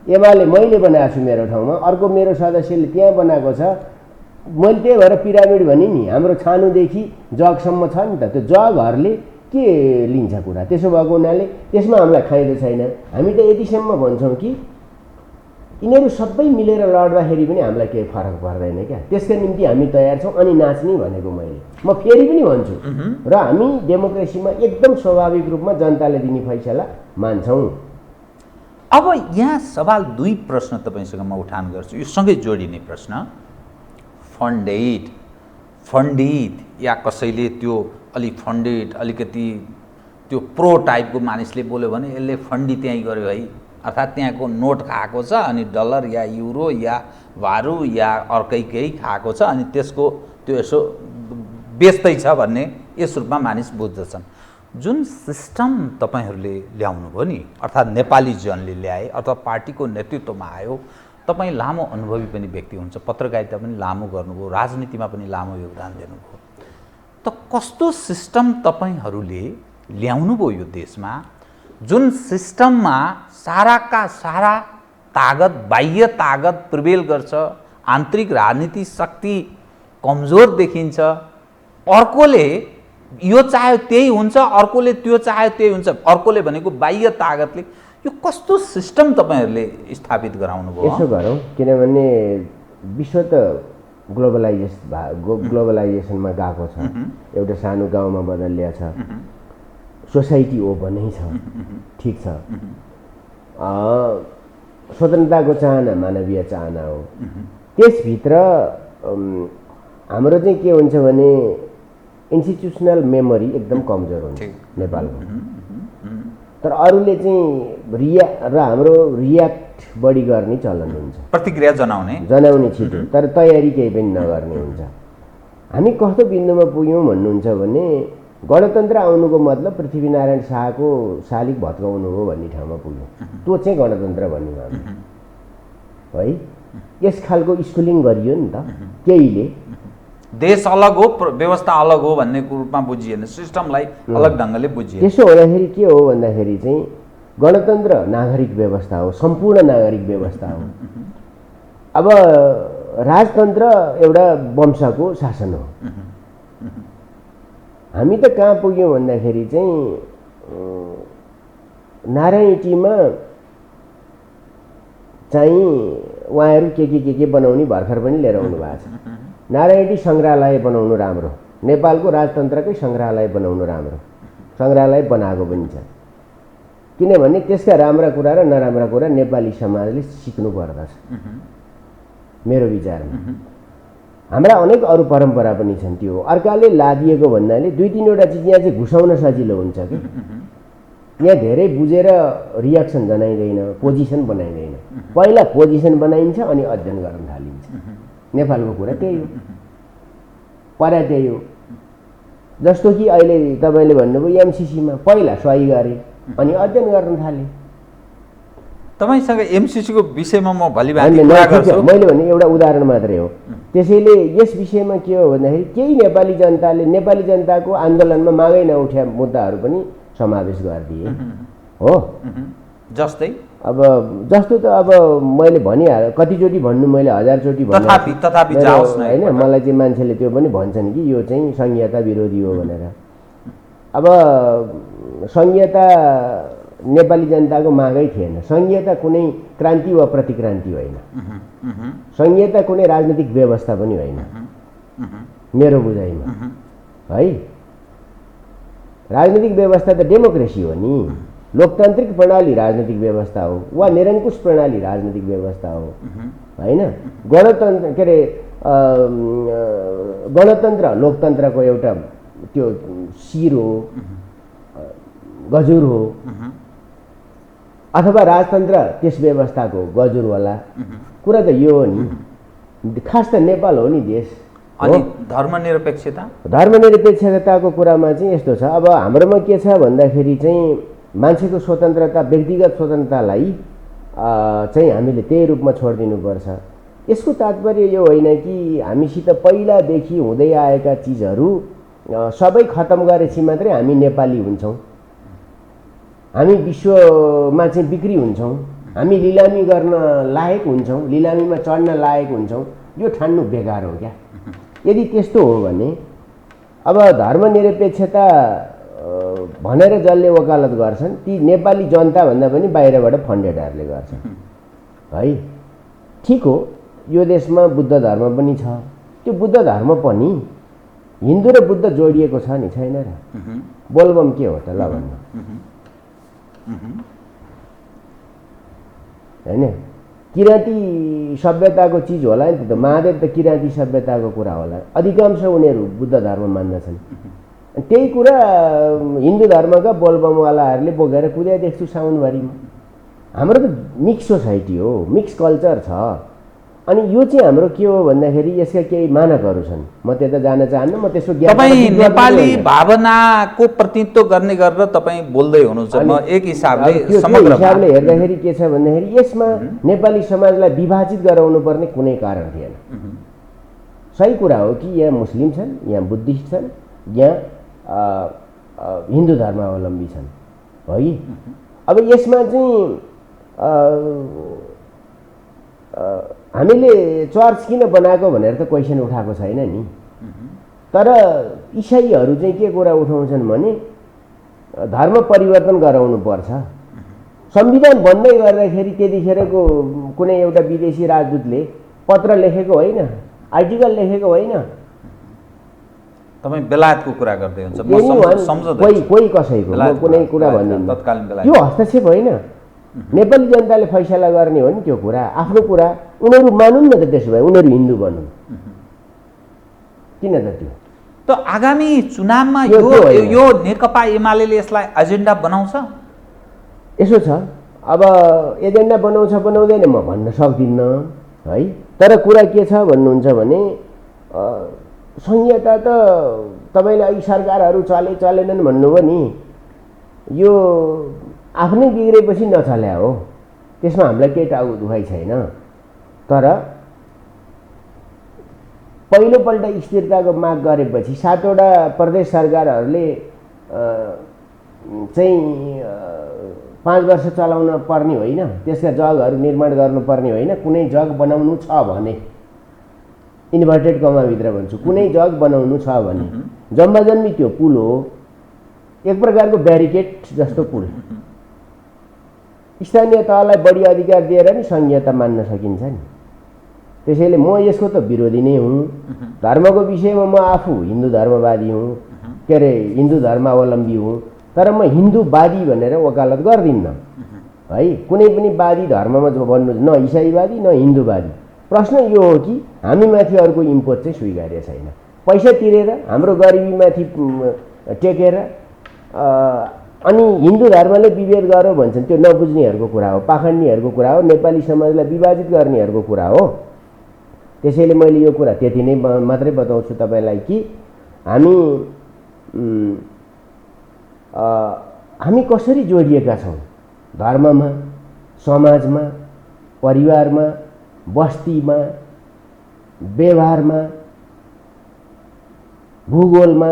एमाले मैले बनाएको छु मेरो ठाउँमा, अर्को मेरो सदस्यले त्यहाँ बनाएको छ। मैले त्यही भएर पिरामिड भने नि, हाम्रो छानुदेखि जगसम्म छ नि त। त्यो जगहरूले के लिन्छ कुरा? त्यसो भएको हुनाले त्यसमा हामीलाई खाइँदो छैन। हामी त यतिसम्म भन्छौँ कि यिनीहरू सबै मिलेर लड्दाखेरि पनि हामीलाई केही फरक पर्दैन क्या, त्यसका निम्ति हामी तयार छौँ। अनि नाच्ने भनेको म फेरि पनि भन्छु, र हामी डेमोक्रेसीमा एकदम स्वाभाविक रूपमा जनताले दिने फैसला मान्छौँ। अब यहाँ सवाल 2 प्रश्न तपाईँसँग म उठान गर्छु, यो सँगै जोडिने प्रश्न। फन्डित या कसैले त्यो अलिक फन्डेड, अलिकति त्यो प्रो टाइपको मानिसले बोल्यो भने यसले फन्डी त्यहीँ गर्यो है, अर्थात् त्यहाँको नोट खाएको छ अनि डलर या युरो या भारू या अर्कै केही खाएको छ अनि त्यसको त्यो यसो बेच्दै छ भन्ने यस रूपमा मानिस बुझ्दछन्। जुन सिस्टम तपाईँहरूले ल्याउनु भयो नि, अर्थात् नेपाली जनले ल्याए अथवा पार्टीको नेतृत्वमा आयो, तपाईँ लामो अनुभवी पनि व्यक्ति हुन्छ, पत्रकारिता पनि लामो गर्नुभयो, राजनीतिमा पनि लामो योगदान दिनुभयो, त कस्तो सिस्टम तपाईँहरूले ल्याउनुभयो यो देशमा जुन सिस्टममा साराका सारा तागत बाह्य तागत प्रिभेल गर्छ, आन्तरिक राजनीति शक्ति कमजोर देखिन्छ, अर्कोले यो चाह्यो त्यही हुन्छ, अर्कोले त्यो चाह्यो त्यही हुन्छ, अर्कोले भनेको बाह्य तागतले, यो कस्तो सिस्टम तपाईँहरूले स्थापित गराउनु भयो? यसो गरौँ, किनभने विश्व त ग्लोबलाइजेसनमा गएको छ, एउटा सानो गाउँमा बदलिया छ, सोसाइटी ओपनै छ, ठिक छ, स्वतन्त्रताको चाहना मानवीय चाहना हो। त्यसभित्र हाम्रो चाहिँ के हुन्छ भने इन्स्टिट्युसनल मेमोरी एकदम कमजोर हुन्छ नेपालको, तर अरूले चाहिँ हाम्रो रियाक्ट बढी गर्ने चलन हुन्छ, प्रतिक्रिया जनाउने छिटो, तर तयारी केही पनि नगर्ने हुन्छ। हामी कस्तो बिन्दुमा पुग्यौँ भन्नुहुन्छ भने गणतन्त्र आउनुको मतलब पृथ्वीनारायण शाहको शालिग भत्काउनु हो भन्ने ठाउँमा पुग्यौँ। त्यो चाहिँ गणतन्त्र भन्ने हामी है, यस खालको स्कुलिङ गरियो नि त, केहीले देश अलग हो व्यवस्था अलग हो भन्ने रूपमा बुझिएन, सिस्टमलाई अलग ढङ्गले बुझिएन। त्यसो हुँदाखेरि के हो भन्दाखेरि चाहिँ गणतन्त्र नागरिक व्यवस्था हो, सम्पूर्ण नागरिक व्यवस्था हो। अब राजतन्त्र एउटा वंशको शासन हो। हामी त कहाँ पुग्यौँ भन्दाखेरि चाहिँ नारायणटीमा चाहिँ उहाँहरू के बनाउने भर्खर पनि लिएर आउनु भएको छ। नारायणी सङ्ग्रहालय बनाउनु राम्रो, नेपालको राजतन्त्रकै सङ्ग्रहालय बनाउनु राम्रो, सङ्ग्रहालय बनाएको पनि छ। किनभने त्यसका राम्रा कुरा र नराम्रा कुरा नेपाली समाजले सिक्नु पर्दछ मेरो विचारमा। हाम्रा अनेक अरू परम्परा पनि छन्, त्यो अर्काले लादिएको भन्नाले दुई तिनवटा चिज यहाँ चाहिँ घुसाउन सजिलो हुन्छ कि यहाँ धेरै बुझेर रियाक्सन जनाइँदैन, पोजिसन बनाइँदैन। पहिला पोजिसन बनाइन्छ अनि अध्ययन गर्न थालिन्छ। नेपालको कुरा त्यही हो, परा त्यही हो। जस्तो कि अहिले तपाईँले भन्नुभयो एमसिसीमा पहिला सही गरे अनि अध्ययन गर्न थाले। तपाईँसँग एमसिसीको विषयमा म भोलि मैले भने एउटा उदाहरण मात्रै हो। त्यसैले यस विषयमा के हो भन्दाखेरि केही नेपाली जनताले नेपाली जनताको आन्दोलनमा मागै नउठ्या मुद्दाहरू पनि समावेश गरिदिए हो। जस्तै अब जस्तो त अब मैले भनिहालेँ, कतिचोटि भन्नु मैले 1000 चोटि भन्नु होइन। मलाई चाहिँ मान्छेले त्यो पनि भन्छन् कि यो चाहिँ संहिता विरोधी हो भनेर। अब संहिता नेपाली जनताको मागै थिएन। संहिता कुनै क्रान्ति वा प्रतिक्रान्ति होइन, संहिता कुनै राजनीतिक व्यवस्था पनि होइन मेरो बुझाइमा है। राजनीतिक व्यवस्था त डेमोक्रेसी हो नि, लोकतान्त्रिक प्रणाली राजनीतिक व्यवस्था हो वा निरङ्कुश प्रणाली राजनीतिक व्यवस्था हो होइन। गणतन्त्र के अरे गणतन्त्र लोकतन्त्रको एउटा त्यो शिर हो, गजुर हो, अथवा राजतन्त्र त्यस व्यवस्थाको गजुर होला। कुरा त यो हो नि, खास त नेपाल हो नि देश। अनि धर्मनिरपेक्षताको कुरामा चाहिँ यस्तो छ। अब हाम्रोमा के छ भन्दाखेरि चाहिँ मान्छेको स्वतन्त्रता, व्यक्तिगत स्वतन्त्रतालाई चाहिँ हामीले त्यही रूपमा छोडिदिनुपर्छ। यसको तात्पर्य यो होइन कि हामीसित पहिलादेखि हुँदै आएका चिजहरू सबै खत्तम गरेपछि मात्रै हामी नेपाली हुन्छौँ, हामी विश्वमा चाहिँ बिक्री हुन्छौँ, हामी लिलामी गर्न लायक हुन्छौँ, लिलामीमा चढ्न लायक हुन्छौँ। यो ठान्नु बेकार हो क्या। यदि त्यस्तो हो भने अब धर्मनिरपेक्षता भनेर जसले वकालत गर्छन् ती नेपाली जनताभन्दा पनि बाहिरबाट फन्डेडहरूले गर्छन् है। ठिक हो, यो देशमा बुद्ध धर्म पनि छ। त्यो बुद्ध धर्म पनि हिन्दू र बुद्ध जोडिएको छ नि, छैन र? बोलबम के हो त ल भन्नु होइन। किराँती सभ्यताको चिज होला नि त। महादेव त किराँती सभ्यताको कुरा होला। अधिकांश उनीहरू बुद्ध धर्म मान्दछन्। त्यही कुरा हिन्दू धर्मका बोलबमवालाहरूले बोकेर कुद्या देख्छु साउनभरिमा। हाम्रो त मिक्स सोसाइटी हो, मिक्स कल्चर छ। अनि यो चाहिँ हाम्रो के हो भन्दाखेरि यसका केही मानकहरू छन्। म त्यता जान चाहन्न, म त्यसको तपाईँ नेपाली भावनाको प्रतिनिधित्व गर्ने गरेर तपाईँ बोल्दै हुनुहुन्छ। म एक हिसाबले हेर्दाखेरि के छ भन्दाखेरि यसमा नेपाली समाजलाई विभाजित गराउनु पर्ने कुनै कारण थिएन। सही कुरा हो कि यहाँ मुस्लिम छन्, यहाँ बुद्धिस्ट छन्, यहाँ हिन्दू धर्मावलम्बी छन् है। अब यसमा चाहिँ हामीले चर्च किन बनाएको भनेर त क्वेसन उठाएको छैन नि। तर इसाईहरू चाहिँ के कुरा उठाउँछन् भने धर्म परिवर्तन गराउनु पर्छ। संविधान बन्दै गर्दाखेरि त्यतिखेरको कुनै एउटा विदेशी राजदूतले पत्र लेखेको होइन, आर्टिकल लेखेको होइन। तपाईँ बेलायतको कुरा गर्दै हुन्छ, कोही कसैको कुनै कुरा भन्दिनँ, त्यो हस्तक्षेप होइन। नेपाली जनताले फैसला गर्ने हो नि त्यो कुरा, आफ्नो कुरा उनीहरू मानुन् न त। त्यसो भए उनीहरू हिन्दू बनुन्, किन त त्यो? त आगामी चुनावमा यो नेकपा एमाले यसलाई एजेन्डा बनाउँछ? यसो छ, अब एजेन्डा बनाउँछ बनाउँदैन म भन्न सक्दिनँ है। तर कुरा के छ भन्नुहुन्छ भने संहिता त तपाईँले अघि सरकारहरू चलेनन् भन्नुभयो नि, यो आफ्नै बिग्रेपछि नचल्या हो, त्यसमा हामीलाई केही टाउ दुखाइ छैन। तर पहिलोपल्ट स्थिरताको माग गरेपछि 7 वटा प्रदेश सरकारहरूले चाहिँ 5 वर्ष चलाउन पर्ने होइन, त्यसका जगहरू निर्माण गर्नुपर्ने होइन। कुनै जग बनाउनु छ भने, इन्भर्टेड कमाभित्र भन्छु, कुनै जग बनाउनु छ भने जम्मा जम्मी त्यो पुल हो, एक प्रकारको ब्यारिकेड जस्तो पुल। स्थानीय तहलाई बढी अधिकार दिएर नि संहिता मान्न सकिन्छ नि। त्यसैले म यसको त विरोधी नै हुँ। धर्मको विषयमा म आफू हिन्दू धर्मवादी हुँ, के अरे हिन्दू धर्मावलम्बी हुँ। तर म हिन्दूवादी भनेर वकालत गर्दिनँ है। कुनै पनि वादी धर्ममा बन्नु, न इसाईवादी न हिन्दूवादी। प्रश्न यो हो कि हामीमाथि अर्को इम्पोज चाहिँ स्वीकार्य छैन। पैसा तिरेर हाम्रो गरिबीमाथि टेकेर अनि हिन्दू धर्मले विभेद गरौँ भन्छन्, त्यो नबुझ्नेहरूको कुरा हो, पाखण्डीहरूको कुरा हो, नेपाली समाजलाई विभाजित गर्नेहरूको कुरा हो। त्यसैले मैले यो कुरा त्यति नै मात्रै बताउँछु तपाईँलाई कि हामी कसरी जोडिएका छौँ धर्ममा, समाजमा, परिवारमा, बस्तीमा, व्यवहारमा, भूगोलमा।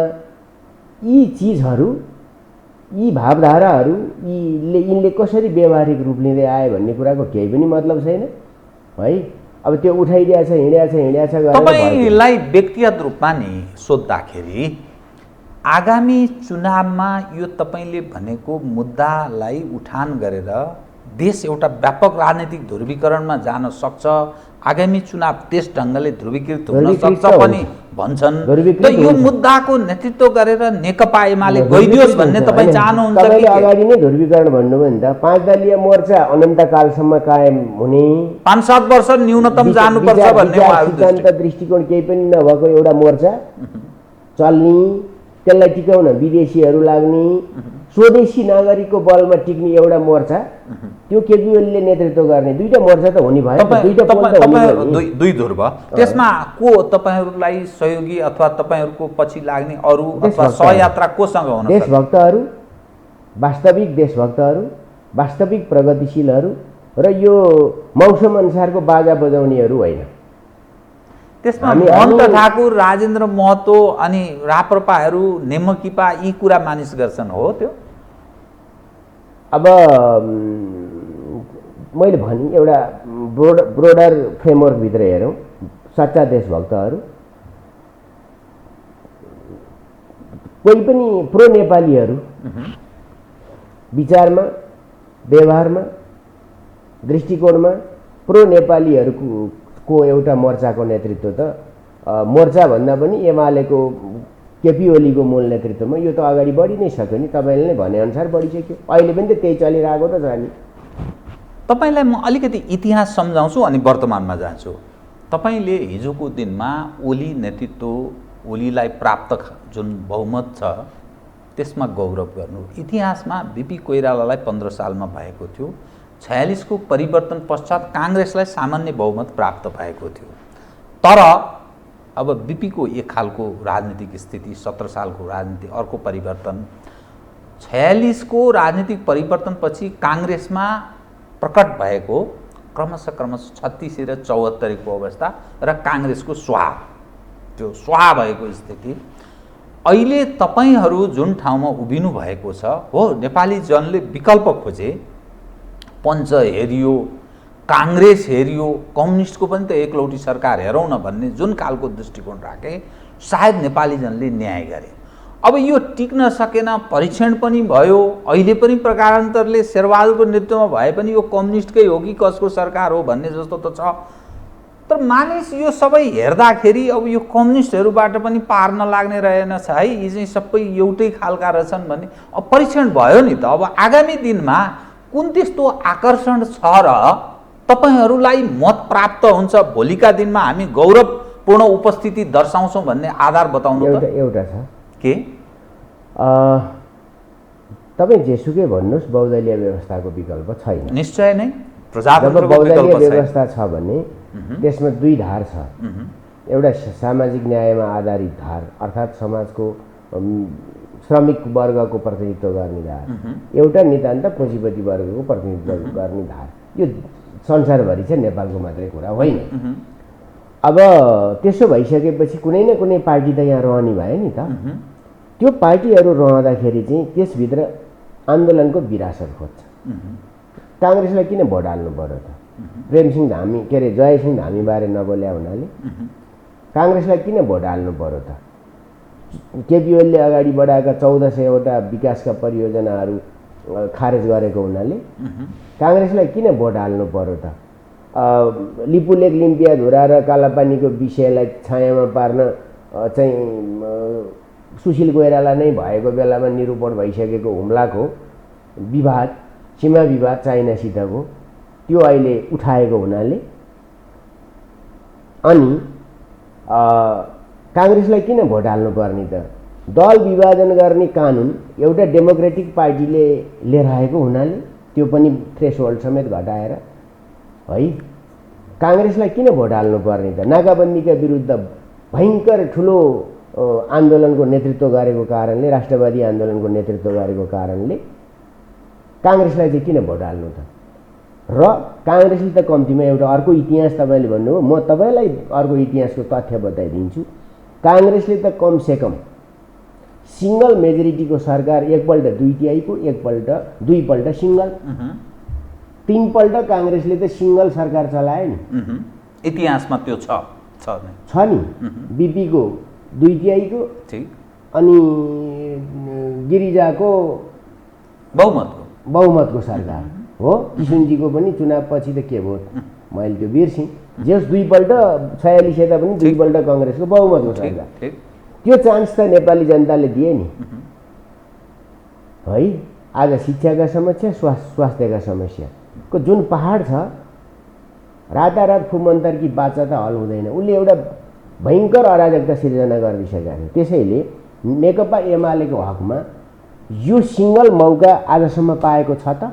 यी चिजहरू, यी भावधाराहरू यिनले कसरी व्यावहारिक रूप लिँदै आए भन्ने कुराको केही पनि मतलब छैन है। अब त्यो उठाइदिएछ हिँड्या छ तपाईलाई व्यक्तिगत रूपमा नि सोद्धाखेरि आगामी चुनावमा यो तपाईले भनेको मुद्दालाई उठान गरेर देश एउटा व्यापक राजनीतिक ध्रुवीकरणमा जान सक्छ, आगामी चुनाव त्यस ढङ्गले ध्रुवीकृत हुन सक्छ पनि भन्छन्। र यो मुद्दाको नेतृत्व गरेर नेकपा एमाले गइदियोस् भन्ने तपाईँ चाहनुहुन्छ कि? तपाईले अगाडि नै ध्रुवीकरण भन्नुभयो नि त। 5 दलीय मोर्चा अनन्तकालसम्म कायम हुने, 5-7 वर्ष न्यूनतम जानुपर्छ भन्ने सिद्धान्त दृष्टिकोण केही पनि नभएको एउटा मोर्चा चल्ने, त्यसलाई टिकाउन विदेशीहरू लाग्ने, स्वदेशी नागरिकको बलमा टिक्ने एउटा मोर्चा, त्यो केपी ओलीले नेतृत्व गर्ने। दुईटा मोर्चा त हुने भयो, दुई ध्रुव। त्यसमा को तपाईहरूलाई सहयोगी अथवा तपाईहरूको पछि लाग्ने अरू अथवा सहयात्रा कोसँग हुन? देशभक्तहरू, वास्तविक देशभक्तहरू, वास्तविक प्रगतिशीलहरू र यो मौसम अनुसारको बाजा बजाउनेहरू होइन। त्यसमा महन्त ठाकुर, राजेन्द्र महतो अनि राप्रपाहरू, नेमकिपा यी कुरा मानिस गर्छन् हो? त्यो अब मैले भने एउटा ब्रोडर फ्रेमवर्कभित्र हेरौँ, सच्चा देशभक्तहरू, कोही पनि प्रो नेपालीहरू विचारमा, व्यवहारमा, दृष्टिकोणमा प्रो नेपालीहरूको एउटा मोर्चाको नेतृत्व त मोर्चा भन्दा पनि एमालेको केपी ओलीको मूल नेतृत्वमा यो त अगाडि बढी नै सक्यो नि। तपाईँले नै भनेअनुसार बढिसक्यो, अहिले पनि त त्यही चलिरहेको त छ नि। तपाईँलाई म अलिकति इतिहास सम्झाउँछु अनि वर्तमानमा जान्छु। तपाईँले हिजोको दिनमा ओली नेतृत्व, ओलीलाई प्राप्त जुन बहुमत छ त्यसमा गौरव गर्नु। इतिहासमा बिपी कोइरालालाई 15 सालमा भएको थियो, 46 को परिवर्तन पश्चात काङ्ग्रेसलाई सामान्य बहुमत प्राप्त भएको थियो। तर अब बिपी को एक खालको राजनीतिक स्थिति, 17 सालको राजनीति अर्को परिवर्तन, 46 को राजनीतिक परिवर्तनपछि काङ्ग्रेसमा प्रकट भएको क्रमशः 36 र 74 को अवस्था र काङ्ग्रेसको स्वाहा, त्यो स्वाहा भएको स्थिति अहिले तपाईहरू जुन ठाउँमा उभिनु भएको छ हो, नेपाली जनले विकल्प खोजे, पञ्च हेरियो, काङ्ग्रेस हेरियो, कम्युनिस्टको पनि त एकलौटी सरकार हेरौँ न भन्ने जुन खालको दृष्टिकोण राखे, सायद नेपाली जनले न्याय गरे। अब यो टिक्न सकेन, परीक्षण पनि भयो। अहिले पनि प्रकारान्तरले शेरबहादुरको नेतृत्वमा भए पनि यो कम्युनिस्टकै हो कि कसको सरकार हो भन्ने जस्तो त छ। तर मानिस यो सबै हेर्दाखेरि अब यो कम्युनिस्टहरूबाट पनि पार नलाग्ने रहेनछ है, यी चाहिँ सबै एउटै खालका रहेछन् भन्ने अब परीक्षण भयो नि त। अब आगामी दिनमा कुन त्यस्तो आकर्षण छ र तपाईहरूलाई मत प्राप्त हुन्छ, भोलिका दिनमा हामी गौरवपूर्ण उपस्थिति दर्शाउँछौँ भन्ने आधार बताउनु त। एउटा छ के तपाईँ जेसुकै भन्नुहोस्, बहुदलीय व्यवस्थाको विकल्प छैन। निश्चय नै जब प्रजातन्त्रको बहुदलीय विकल्प छैन। व्यवस्था छ भने त्यसमा दुई धार छ। एउटा सामाजिक न्यायमा आधारित धार, अर्थात् समाजको श्रमिक वर्गको प्रतिनिधित्व गर्ने धार, एउटा नितान्त पुँजीपति वर्गको प्रतिनिधित्व गर्ने धार। यो संसारभरि चाहिँ नेपालको मात्रै कुरा होइन। अब त्यसो भइसकेपछि कुनै न कुनै पार्टी त यहाँ रहने भयो नि त। त्यो पार्टीहरू रहँदाखेरि चाहिँ त्यसभित्र आन्दोलनको विरासत खोज्छ। काङ्ग्रेसलाई किन भोट हाल्नु पर्यो त? प्रेमसिंह धामी के अरे जयसिंह धामीबारे नबोल्या हुनाले काङ्ग्रेसलाई किन भोट हाल्नु पर्यो त? केपी ओलीले अगाडि बढाएका 1400वटा विकासका परियोजनाहरू खारेज गरेको हुनाले काङ्ग्रेसलाई किन भोट हाल्नु पर्यो त? लिपुलेक लिम्पियाधुरा र कालापानीको विषयलाई छायामा पार्न चाहिँ सुशील कोइराला नै भएको बेलामा निरूपण भइसकेको हुम्लाको विवाद, सीमा विवाद चाइनासितको, त्यो अहिले उठाएको हुनाले अनि काङ्ग्रेसलाई किन भोट हाल्नु पर्ने त? दल विभाजन गर्ने कानुन एउटा डेमोक्रेटिक पार्टीले लिएर आएको हुनाले त्यो पनि थ्रेसहोल्ड समेत घटाएर है काङ्ग्रेसलाई किन भोट हाल्नु पर्ने त? नाकाबन्दीका विरुद्ध भयङ्कर ठुलो आन्दोलनको नेतृत्व गरेको कारणले, राष्ट्रवादी आन्दोलनको नेतृत्व गरेको कारणले काङ्ग्रेसलाई चाहिँ किन भोट हाल्नु त? र काङ्ग्रेसले त कम्तीमा एउटा अर्को इतिहास तपाईँले भन्नुभयो, म तपाईँलाई अर्को इतिहासको तथ्य बताइदिन्छु। काङ्ग्रेसले त कमसेकम सिङ्गल मेजोरिटीको सरकार एकपल्ट 2/3को, दुईपल्ट सिङ्गल, 3पल्ट काङ्ग्रेसले त सिङ्गल सरकार चलायो नि। इतिहासमा त्यो छ नि। बिपीको 2/3को अनि गिरिजाको बहुमतको सरकार हो। किशुनजीको पनि चुनावपछि त के भयो मैले त्यो बिर्सेँ। जस दुईपल्ट 46 यता पनि दुईपल्ट काङ्ग्रेसको बहुमतको सरकार। त्यो चान्स त नेपाली जनताले दिए नि है। आज शिक्षाका समस्या, स्वास्थ्यका समस्याको जुन पहाड छ, रातारात फुमन्तरकी बाचा त हल हुँदैन। उसले एउटा भयङ्कर अराजकता सिर्जना गरिसकेका थियो। त्यसैले नेकपा एमालेको हकमा यो सिङ्गल मौका आजसम्म पाएको छ त?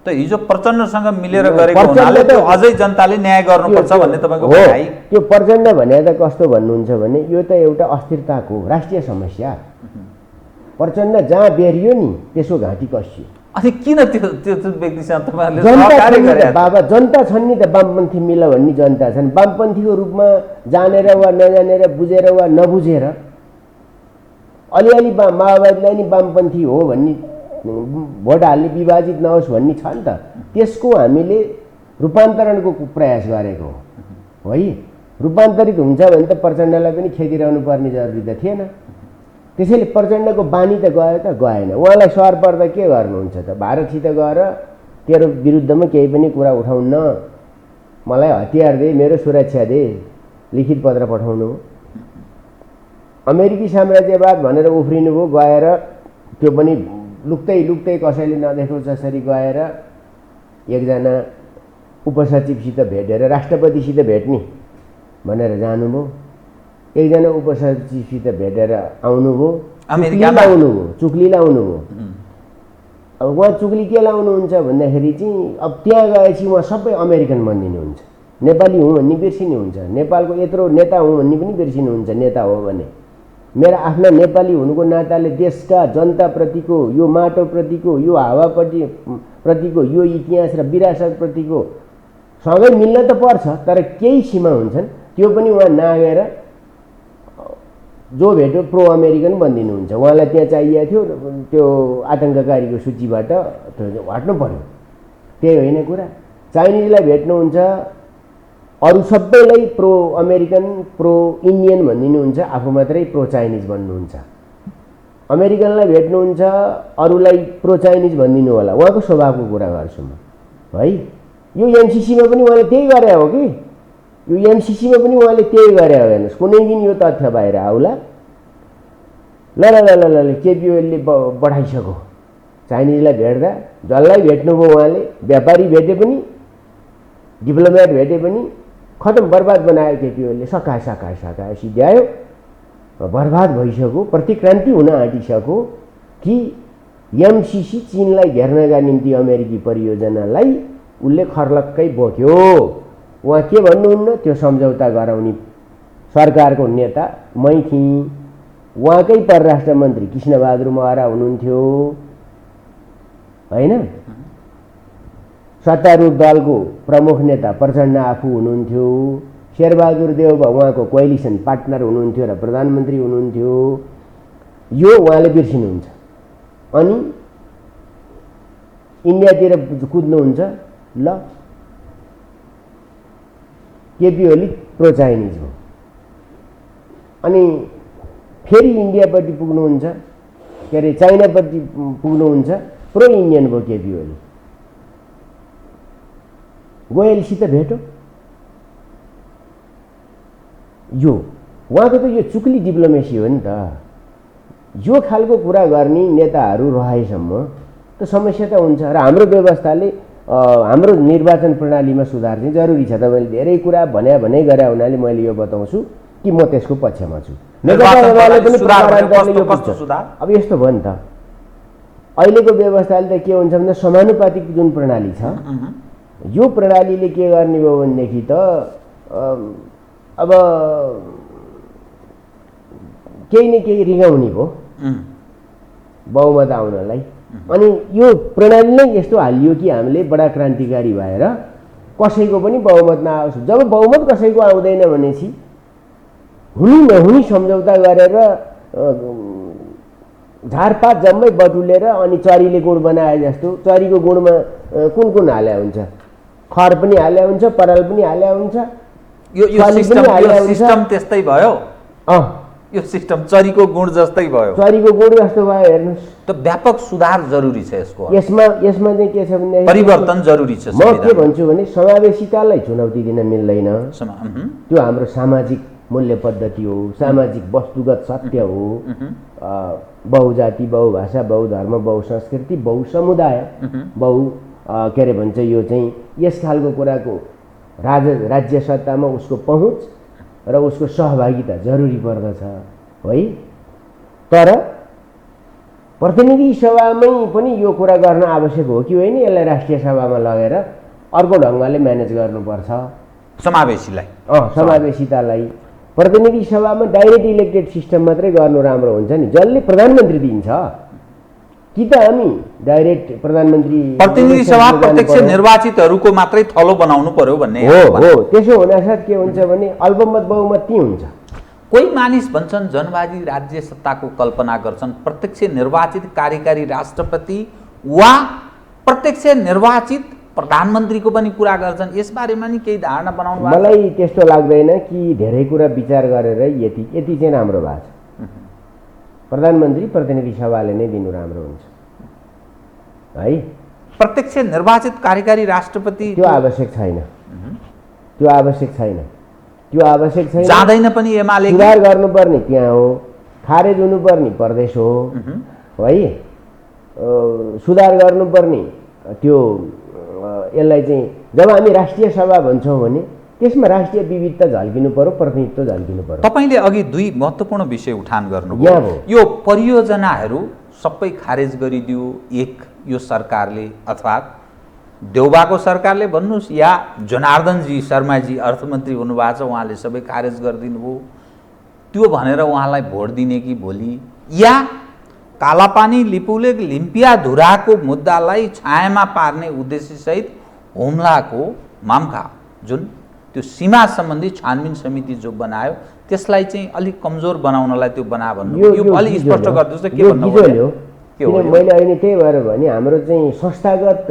हिजो प्रचण्डसँग मिलेर गरेको हुनाले त्यो अझै जनताले न्याय गर्नुपर्छ भन्ने तपाईँको भनाइ। त्यो प्रचण्ड भने त कस्तो भन्नुहुन्छ भने यो त एउटा अस्थिरताको राष्ट्रिय समस्या। प्रचण्ड जहाँ बेरियो नि त्यसको घाँटी कसियो। अनि किन त्यो व्यक्तिसँग तपाईँहरूले बाबा जनता छन् नि त, वामपन्थी मिल भन्ने जनता छन्। वामपन्थीको रूपमा जानेर वा नजानेर, बुझेर वा नबुझेर अलिअलि माओवादीलाई नि वामपन्थी हो भन्ने भोट हाल्ने, विभाजित नहोस् भन्ने छ नि त। त्यसको हामीले रूपान्तरणको प्रयास गरेको हो है। रूपान्तरित हुन्छ भने त प्रचण्डलाई पनि खेदिरहनु पर्ने जरुरी त थिएन। त्यसैले प्रचण्डको बानी त गयो त गएन। उहाँलाई सर पर्दा के गर्नुहुन्छ त? भारतसित गएर तेरो विरुद्धमा केही पनि कुरा उठाउन्न, मलाई हतियार दे, मेरो सुरक्षा दे, लिखित पत्र पठाउनु। अमेरिकी साम्राज्यवाद भनेर उफ्रिनु भयो, गएर त्यो पनि लुक्दै कसैले नदेखोस् जसरी गएर एकजना उपसचिवसित भेटेर राष्ट्रपतिसित भेट्ने भनेर जानुभयो। एकजना उपसचिवसित भेटेर आउनुभयो, चुक्ली लाउनुभयो। अब उहाँ चुक्ली के लाउनुहुन्छ भन्दाखेरि चाहिँ अब त्यहाँ गएपछि उहाँ सबै अमेरिकन बनिदिनुहुन्छ। नेपाली हुँ भन्ने बिर्सिनुहुन्छ, नेपालको यत्रो नेता हुँ भन्ने पनि बिर्सिनुहुन्छ। नेता हो भने मेरा आफ्ना नेपाली हुनुको नाताले देशका जनताप्रतिको, यो माटोप्रतिको, यो हावाप्रतिको, यो इतिहास र विरासतप्रतिको सँगै मिल्न त पर्छ, तर केही सीमा हुन्छन्। त्यो पनि उहाँ नागेर जो भेट्यो प्रो अमेरिकन बनिदिनुहुन्छ। उहाँलाई त्यहाँ चाहिएको थियो त्यो आतङ्ककारीको सूचीबाट हट्नु पर्यो, त्यही होइन कुरा। चाइनिजलाई भेट्नुहुन्छ, अरू सबैलाई प्रो अमेरिकन प्रो इन्डियन भनिदिनुहुन्छ, आफू मात्रै प्रो चाइनिज भन्नुहुन्छ। अमेरिकनलाई भेट्नुहुन्छ, अरूलाई प्रो चाइनिज भनिदिनु होला, उहाँको स्वभावको कुरा गर्छु म है। यो एमसिसीमा पनि उहाँले त्यही गरे हो कि, यो एमसिसीमा पनि उहाँले त्यही गरे हो। हेर्नुहोस्, कुनै दिन यो तथ्य बाहिर आउला, ल ल ल ल ल केपी ओलीले बढाइसक्यो। चाइनिजलाई भेट्दा जसलाई भेट्नुभयो उहाँले, व्यापारी भेटे पनि डिप्लोमेट भेटे पनि खतम, बर्बाद बनायो केपी ओलीले। सकाए सिध्यायो, बर्बाद भइसक्यो, प्रतिक्रान्ति हुन आँटिसक्यो कि एमसिसी चीनलाई घेर्नका निम्ति अमेरिकी परियोजनालाई उसले खर्लक्कै बोक्यो। उहाँ के भन्नुहुन्न, त्यो सम्झौता गराउने सरकारको नेता मै थिएँ, उहाँकै परराष्ट्र मन्त्री कृष्णबहादुर महरा हुनुहुन्थ्यो होइन, सत्तारूढ दलको प्रमुख नेता प्रचण्ड आफू हुनुहुन्थ्यो, शेरबहादुर देउबा उहाँको कोएलिसन पार्टनर हुनुहुन्थ्यो र प्रधानमन्त्री हुनुहुन्थ्यो। यो उहाँले बिर्सिनुहुन्छ अनि इन्डियातिर कुद्नुहुन्छ। ल केपी ओली प्रो चाइनिज हो, अनि फेरि इन्डियापट्टि पुग्नुहुन्छ, के अरे चाइनापट्टि पुग्नुहुन्छ, प्रो इन्डियन भयो केपी ओली। गोयलसित भेटो, यो उहाँको त यो चुक्ली डिप्लोमेसी हो नि त। यो खालको कुरा गर्ने नेताहरू रहेसम्म त समस्या त हुन्छ। र हाम्रो व्यवस्थाले हाम्रो निर्वाचन प्रणालीमा सुधार चाहिँ जरुरी छ। तपाईँले धेरै कुरा भने गरे हुनाले मैले यो बताउँछु कि म त्यसको पक्षमा छु। अब यस्तो भयो नि त, अहिलेको व्यवस्थाले त के हुन्छ भन्दा समानुपातिक जुन प्रणाली छ, यो प्रणालीले के गर्ने भयो भनेदेखि त अब केही न केही रिगाउने भयो बहुमत आउनलाई। अनि यो प्रणाली नै यस्तो हालियो कि हामीले बडा क्रान्तिकारी भएर कसैको पनि बहुमत नआओस्। जब बहुमत कसैको आउँदैन भनेपछि हुने नहुने सम्झौता गरेर झारपात जम्मै बटुलेर अनि चरीले गुड बनाए जस्तो, चरीको गुडमा कुन कुन हाल्या हुन्छ, खर पनि हाल्या हुन्छ, पराल पनि हाल्या हुन्छ। यो सिस्टम त्यस्तै भयो, यो सिस्टम चरीको गुण जस्तै भयो, चरीको गुण जस्तो भयो। हेर्नुहोस्, त व्यापक सुधार जरुरी छ यसको। यसमा चाहिँ के छ भने परिवर्तन जरुरी छ। म के भन्छु भने समावेशितालाई चुनौती दिन मिल्दैन। त्यो हाम्रो सामाजिक मूल्य पद्धति हो, सामाजिक वस्तुगत सत्य हो। बहुजाति, बहुभाषा, बहुधर्म, बहुसंस्कृति, बहुसमुदाय, के अरे भन्छ यो चाहिँ यस खालको कुराको राज्य सत्तामा उसको पहुँच र उसको सहभागिता जरुरी पर्दछ है। तर प्रतिनिधि सभामै पनि यो कुरा गर्न आवश्यक हो कि होइन, यसलाई राष्ट्रिय सभामा लगेर अर्को ढङ्गले म्यानेज गर्नुपर्छ समावेशितालाई। प्रतिनिधि सभामा डाइरेक्ट इलेक्टेड सिस्टम मात्रै गर्नु राम्रो हुन्छ नि, जसले प्रधानमन्त्री दिन्छ कि त हामी डाइरेक्ट प्रधानमन्त्री प्रतिनिधि सभा प्रत्यक्ष निर्वाचितहरूको मात्रै थलो बनाउनु पर्यो भन्ने हो। त्यसो हुनासाथ के हुन्छ भने अल्पमत बहुमत ती हुन्छ। कोही मानिस भन्छन् जनवादी राज्य सत्ताको कल्पना गर्छन्, प्रत्यक्ष निर्वाचित कार्यकारी राष्ट्रपति वा प्रत्यक्ष निर्वाचित प्रधानमन्त्रीको पनि कुरा गर्छन्। यसबारेमा नि केही धारणा बनाउनु भएको? मलाई त्यस्तो लाग्दैन कि धेरै कुरा विचार गरेर यति चाहिँ राम्रो भएको छ। प्रधानमन्त्री प्रतिनिधि सभाले नै दिनु राम्रो हुन्छ है। प्रत्यक्ष निर्वाचित कार्यकारी राष्ट्रपति त्यो आवश्यक छैन, त्यो आवश्यक छैन, त्यो आवश्यक छैन। जाँदैन पनि एमाले सुधार गर्नुपर्ने त्यहाँ हो, खारेज हुनुपर्ने प्रदेश हो है। सुधार गर्नुपर्ने त्यो यसलाई चाहिँ जब हामी राष्ट्रिय सभा भन्छौँ भने त्यसमा राष्ट्रिय विविधता झल्किनु पर्यो, प्रतिनिधित्व झल्किनु पर्यो। तपाईले अघि दुई महत्त्वपूर्ण विषय उठान गर्नुभयो। यो परियोजनाहरू सबै खारेज गरिदियो एक यो सरकारले, अथवा देउबाको सरकारले भन्नुहोस् या जनार्दनजी शर्माजी अर्थमन्त्री हुनुभएको छ उहाँले सबै खारेज गरिदिनु भयो। त्यो भनेर उहाँलाई भोट दिने कि भोलि, या कालापानी लिपुलेक लिम्पियाधुराको मुद्दालाई छायामा पार्ने उद्देश्यसहित हुम्लाको मामखा जुन त्यो सीमा सम्बन्धी छानबिन समिति जो बनायो त्यसलाई चाहिँ अलिक कमजोर बनाउनलाई त्यो बना भन्नु यो अलिक स्पष्ट गरिदिनुहोस् त के भन्नु हो किन मैले अहिले त्यही भएर भने हाम्रो चाहिँ संस्थागत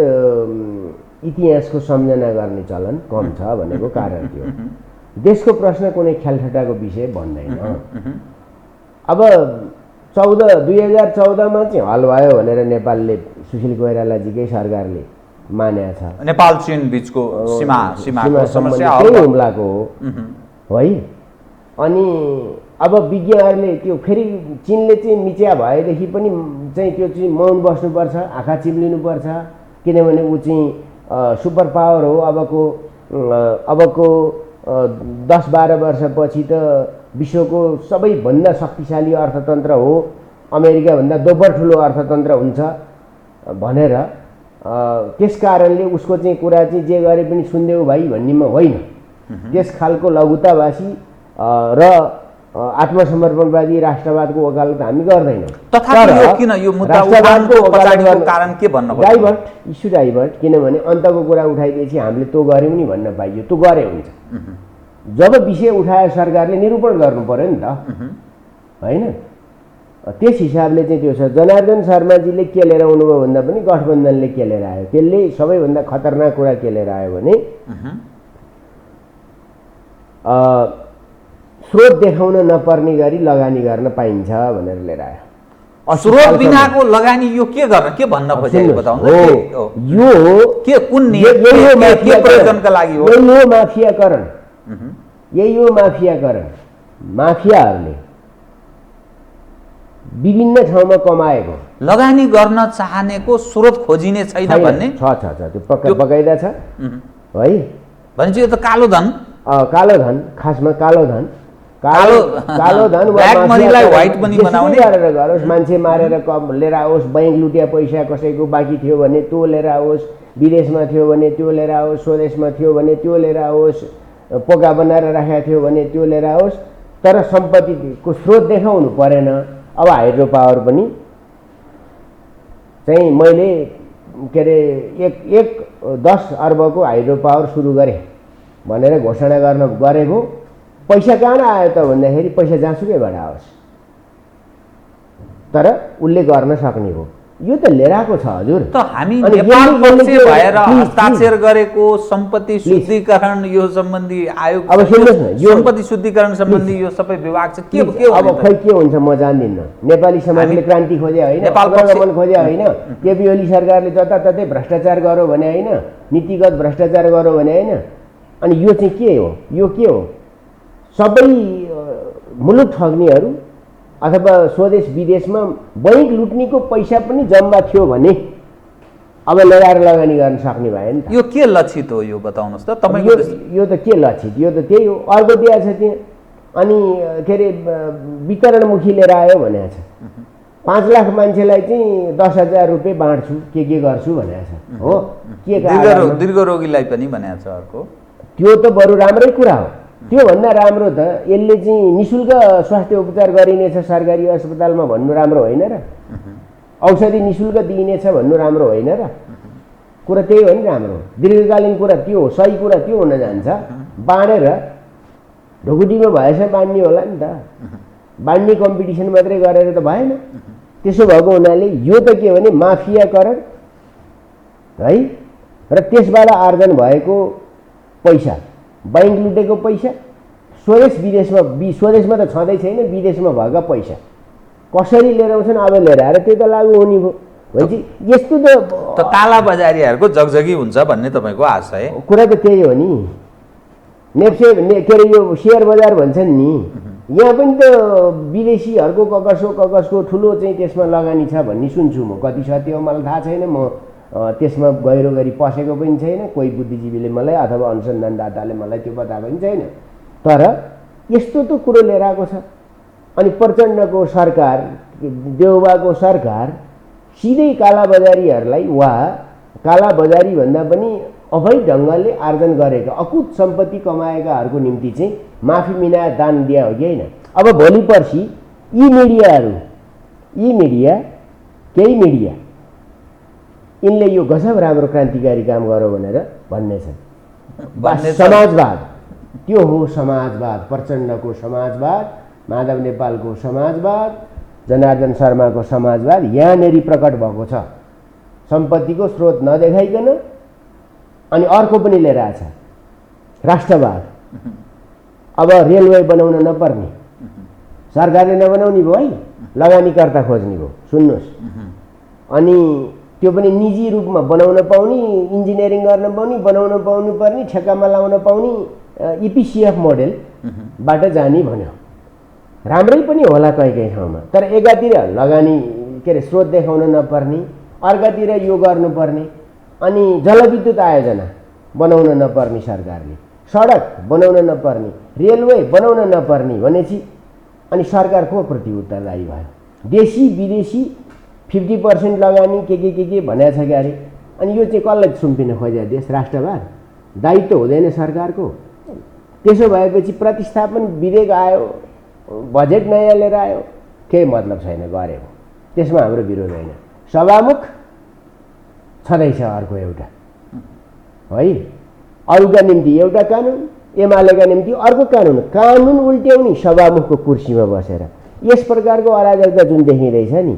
इतिहासको सम्झना गर्ने चलन कम छ भनेको कारण थियो। देशको प्रश्न कुनै ख्यालठट्टाको विषय भन्दैन। अब 2014 मा चाहिँ हल भयो भनेर नेपालले सुशील कोइरालाजीकै सरकारले मानेको छ। नेपाल चीन बीचको सीमाको समस्या हुम्लाको हो है। अनि अब विज्ञहरूले त्यो फेरि चीनले चाहिँ मिच्या भएदेखि पनि चाहिँ त्यो चाहिँ मौन बस्नुपर्छ, आँखा चिम्लिनुपर्छ, किनभने ऊ चाहिँ सुपर पावर हो। अबको 10-12 वर्षपछि त विश्वको सबैभन्दा शक्तिशाली अर्थतन्त्र हो, अमेरिकाभन्दा दोब्बर ठुलो अर्थतन्त्र हुन्छ भनेर त्यस कारणले उसको चाहिँ कुरा चाहिँ जे गरे पनि सुन्देऊ भाइ भन्नेमा होइन। त्यस खालको लघुतावासी र आत्मसमर्पणवादी राष्ट्रवादको वकालत हामी गर्दैनौँ। तथापि यो किन यो मुद्दा उठाउनुको पछाडिको कारण के भन्न खोज्नु? डाइभर्ट, इस्यु डाइभर्ट, किनभने अन्तको कुरा उठाइदिएपछि हामीले त्यो गऱ्यौँ नि भन्न पाइयो। त्यो गरे हुन्छ। जब विषय उठायो सरकारले निरूपण गर्नु पर्यो नि त, होइन? त्यस हिसाबले चाहिँ त्यो छ। जनार्दन शर्माजीले के लिएर आउनुभयो भन्दा पनि गठबन्धनले के लिएर आयो, त्यसले सबैभन्दा खतरनाक कुरा के लिएर आयो भने स्रोत देखाउन नपर्ने गरी लगानी गर्न पाइन्छ भनेर लिएर आयो। स्रोत बिनाको लगानी यो के गर्न के भन्न खोजेको बताउनु? यो के कुन के प्रयोजनका लागि हो? यो माफियाकरण, यही हो माफियाकरण। माफियाहरूले विभिन्न ठाउँमा कमाएको लगानी गर्न चाहनेको स्रोत खोजिने छैन भन्ने छ त्यो बकाइदा छ है। भनेपछि यो त कालो धन, कालो धन, खासमा कालो धन, कालो धन ब्ल्याक मनीलाई व्हाइट मनी बनाउने गरेर गरोस्। मान्छे मारेर लिएर आओस्, बैंक लुटिया पैसा कसैको बाँकी थियो भने त्यो लिएर आओस्, विदेशमा थियो भने त्यो लिएर आओस्, स्वदेशमा थियो भने त्यो लिएर आओस्, पोका बनाएर राखेको थियो भने त्यो लिएर आओस्, तर सम्पत्तिको स्रोत देखाउनु परेन। अब हाइड्रो पावर पनि चाहिँ मैले के अरे एक 10 अर्बको हाइड्रो पावर सुरु गरेँ भनेर घोषणा गरेको पैसा कहाँ आयो त भन्दाखेरि पैसा जहाँसुकैबाट आओस्, तर उसले गर्न सक्ने हो। यो त लिएर आएको छ हजुर। त हामी नेपाल पक्ष भएर हस्ताक्षर गरेको सम्पत्ति शुद्धिकरण यो सम्बन्धी आयोग, अब सुन्नुहोस् न, यो सम्पत्ति शुद्धिकरण सम्बन्धी यो सबै विभाग चाहिँ के अब खै के हुन्छ म जान्दिनँ। नेपाली समाजले क्रान्ति खोजे होइन, अवगमन खोजे होइन, केपी ओली सरकारले जताततै भ्रष्टाचार गर्यो भने होइन, नीतिगत भ्रष्टाचार गर्यो भने होइन। अनि यो चाहिँ के हो? यो के हो? सबै मुलुक ठग्नेहरू अथवा स्वदेश विदेशमा बैंक लुट्नेको पैसा पनि जम्मा थियो भने अब लगाएर लगानी गर्न सक्ने भयो नि त। यो के लक्षित हो यो बताउनुहोस् त तपाईको? यो त के लक्षित, यो त त्यही हो। अर्को दिया छ त्यहाँ, अनि के अरे वितरणमुखी लिएर आयो भनेको छ। 5 लाख मान्छेलाई चाहिँ 10,000 रुपियाँ बाँड्छु, के गर्छु भनेको छ हो। के दीर्घरोगीलाई पनि भनेको छ अर्को। त्यो त बरु राम्रै कुरा हो। त्योभन्दा राम्रो त यसले चाहिँ निःशुल्क स्वास्थ्य उपचार गरिनेछ सरकारी अस्पतालमा भन्नु राम्रो होइन र? औषधि निःशुल्क दिइनेछ भन्नु राम्रो होइन र? कुरा त्यही हो नि राम्रो। दीर्घकालीन कुरा त्यो हो, सही कुरा त्यो हुन जान्छ। बाँडेर ढुकुटीमा भएछ बाँड्ने होला नि त, बाँड्ने कम्पिटिसन मात्रै गरेर त भएन। त्यसो भएको हुनाले यो त के भने माफियाकरण है। र त्यसबाट आर्जन भएको पैसा, बैंक लुटेको पैसा, स्वदेश विदेशमा, स्वदेशमा त छँदै छैन, विदेशमा भएका पैसा कसरी लिएर आउँछन्? अब लिएर आएर त्यो त लागु हुने भयो। भनेपछि यस्तो त काला बजारीहरूको जगजगी हुन्छ भन्ने तपाईँको आशा है? कुरा त त्यही हो नि। नेप्से के अरे यो सेयर बजार भन्छन् नि, यहाँ पनि त विदेशीहरूको ककसको ठुलो चाहिँ त्यसमा लगानी छ भन्ने सुन्छु म। कति सत्य हो मलाई थाहा छैन, म त्यसमा गहिरो गरी पसेको पनि छैन, कोही बुद्धिजीवीले मलाई अथवा अनुसन्धानदाताले मलाई त्यो बताएको पनि छैन। तर यस्तो त कुरो लिएर आएको छ। अनि प्रचण्डको सरकार, देउबाको सरकार सिधै कालाबजारीहरूलाई वा कालाबजारी भन्दा पनि अवैध ढङ्गले आर्जन गरेका अकुत सम्पत्ति कमाएकाहरूको निम्ति चाहिँ माफी मिना दान दिया हो कि होइन? अब भोलि पर्सि यी मिडिया केही मिडिया यिनले यो गजब राम्रो क्रान्तिकारी काम गर्यो भनेर भन्ने छन्। समाजवाद त्यो हो समाजवाद। प्रचण्डको समाजवाद, माधव नेपालको समाजवाद, जनार्दन शर्माको समाजवाद यहाँनेरि प्रकट भएको छ। सम्पत्तिको स्रोत नदेखाइकन अनि अर्को पनि लिएर आएछ राष्ट्रवाद। अब रेलवे बनाउन नपर्ने, सरकारले नबनाउने भयो है, लगानीकर्ता खोज्ने भयो। सुन्नुहोस्, अनि त्यो पनि निजी रूपमा बनाउन पाउने, इन्जिनियरिङ गर्न पाउने, बनाउन पाउनु पर्ने, ठेक्कामा लाउन पाउने इपिसिएफ मोडेलबाट जाने भन्यो। राम्रै पनि होला कहीँ ठाउँमा, तर एकातिर लगानी के अरे स्रोत देखाउन नपर्ने, अर्कातिर यो गर्नुपर्ने, अनि जलविद्युत आयोजना बनाउन नपर्ने, सरकारले सडक बनाउन नपर्ने, रेलवे बनाउन नपर्ने भनेपछि अनि सरकार को प्रति उत्तरदायी भयो? देशी विदेशी 50% लगानी के भनेको छ क्यारे। अनि यो चाहिँ कसलाई सुम्पिन खोजे देश? राष्ट्रवाद। दायित्व हुँदैन सरकारको। त्यसो भएपछि प्रतिस्थापन विधेयक आयो, बजेट नयाँ लिएर आयो, केही मतलब छैन गरेको, त्यसमा हाम्रो विरोध होइन। सभामुख छँदैछ अर्को एउटा है, अरूका निम्ति एउटा कानुन, एमालेका निम्ति अर्को कानुन, कानुन उल्ट्याउने सभामुखको कुर्सीमा बसेर। यस प्रकारको अराजकता जुन देखिँदैछ नि,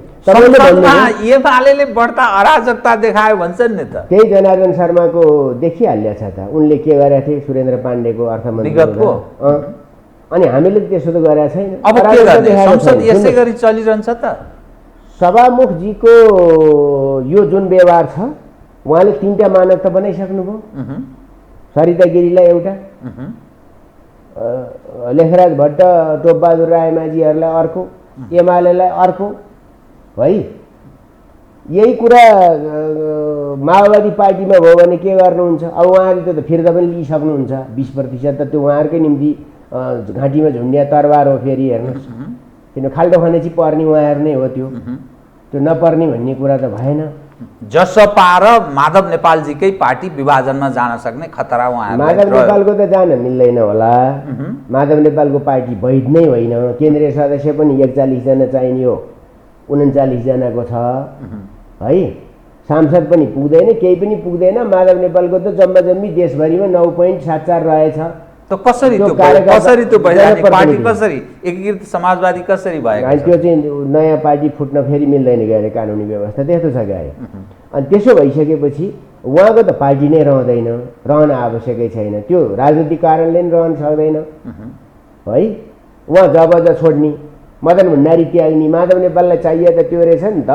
एमालेले बढ्ता अराजकता देखायो भन्छन् नि त। त्यही जनार्दन शर्माको देखिहाल्या छ त, उनले के गरेका थिए सुरेन्द्र पाण्डेको अर्थमन्त्रीको, अनि हामीले त्यसो त गरेका छैन। अब के गर्ने? संसद यसै गरी चलिरहन्छ त। सभामुखजीको यो जुन व्यवहार छ, उहाँले 3टा मानक त बनाइसक्नुभयो। सरिता गिरीलाई एउटा, लेखराज भट्ट, टोपबहादुर रायमाझीहरूलाई अर्को, एमालेलाई अर्को है। यही कुरा माओवादी पार्टीमा भयो भने के गर्नुहुन्छ? अब उहाँहरूले त फिर्ता पनि लिइसक्नुहुन्छ 20%, त त्यो उहाँहरूकै निम्ति घाँटीमा झुन्डिया तरबार हो। फेरि हेर्नुहोस्, किन खाल्डो खनेची पर्ने उहाँहरू नै हो, त्यो नपर्ने भन्ने कुरा त भएन। जसपा र माधव नेपालजीकै पार्टी विभाजनमा जान सक्ने खतरा उहाँहरू। माधव नेपालको त जान मिल्दैन होला। माधव नेपालको पार्टी वैध नै होइन। केन्द्रीय सदस्य पनि 41 जना चाहिने हो, 39 जनाको छ है। सांसद पनि पुग्दैन, केही पनि पुग्दैन। माधव नेपालको त जम्मा जम्मी देशभरिमा 9.74 रहेछ। त कसरी त्यो भइराने पार्टी कसरी एकीकृत समाजवादी कसरी भएको? त्यो चाहिँ नयाँ पार्टी फुट्न फेरि मिल्दैन गएर, कानुनी व्यवस्था त्यस्तो छ गए। अनि त्यसो भइसकेपछि उहाँको त पार्टी नै रहँदैन, रहन आवश्यकै छैन। त्यो राजनीतिक कारणले नि रहन सक्दैन है। उहाँ जब छोड्ने, मदन भण्डारी त्याग्ने, माधव नेपाललाई चाहिए त त्यो रहेछ नि त।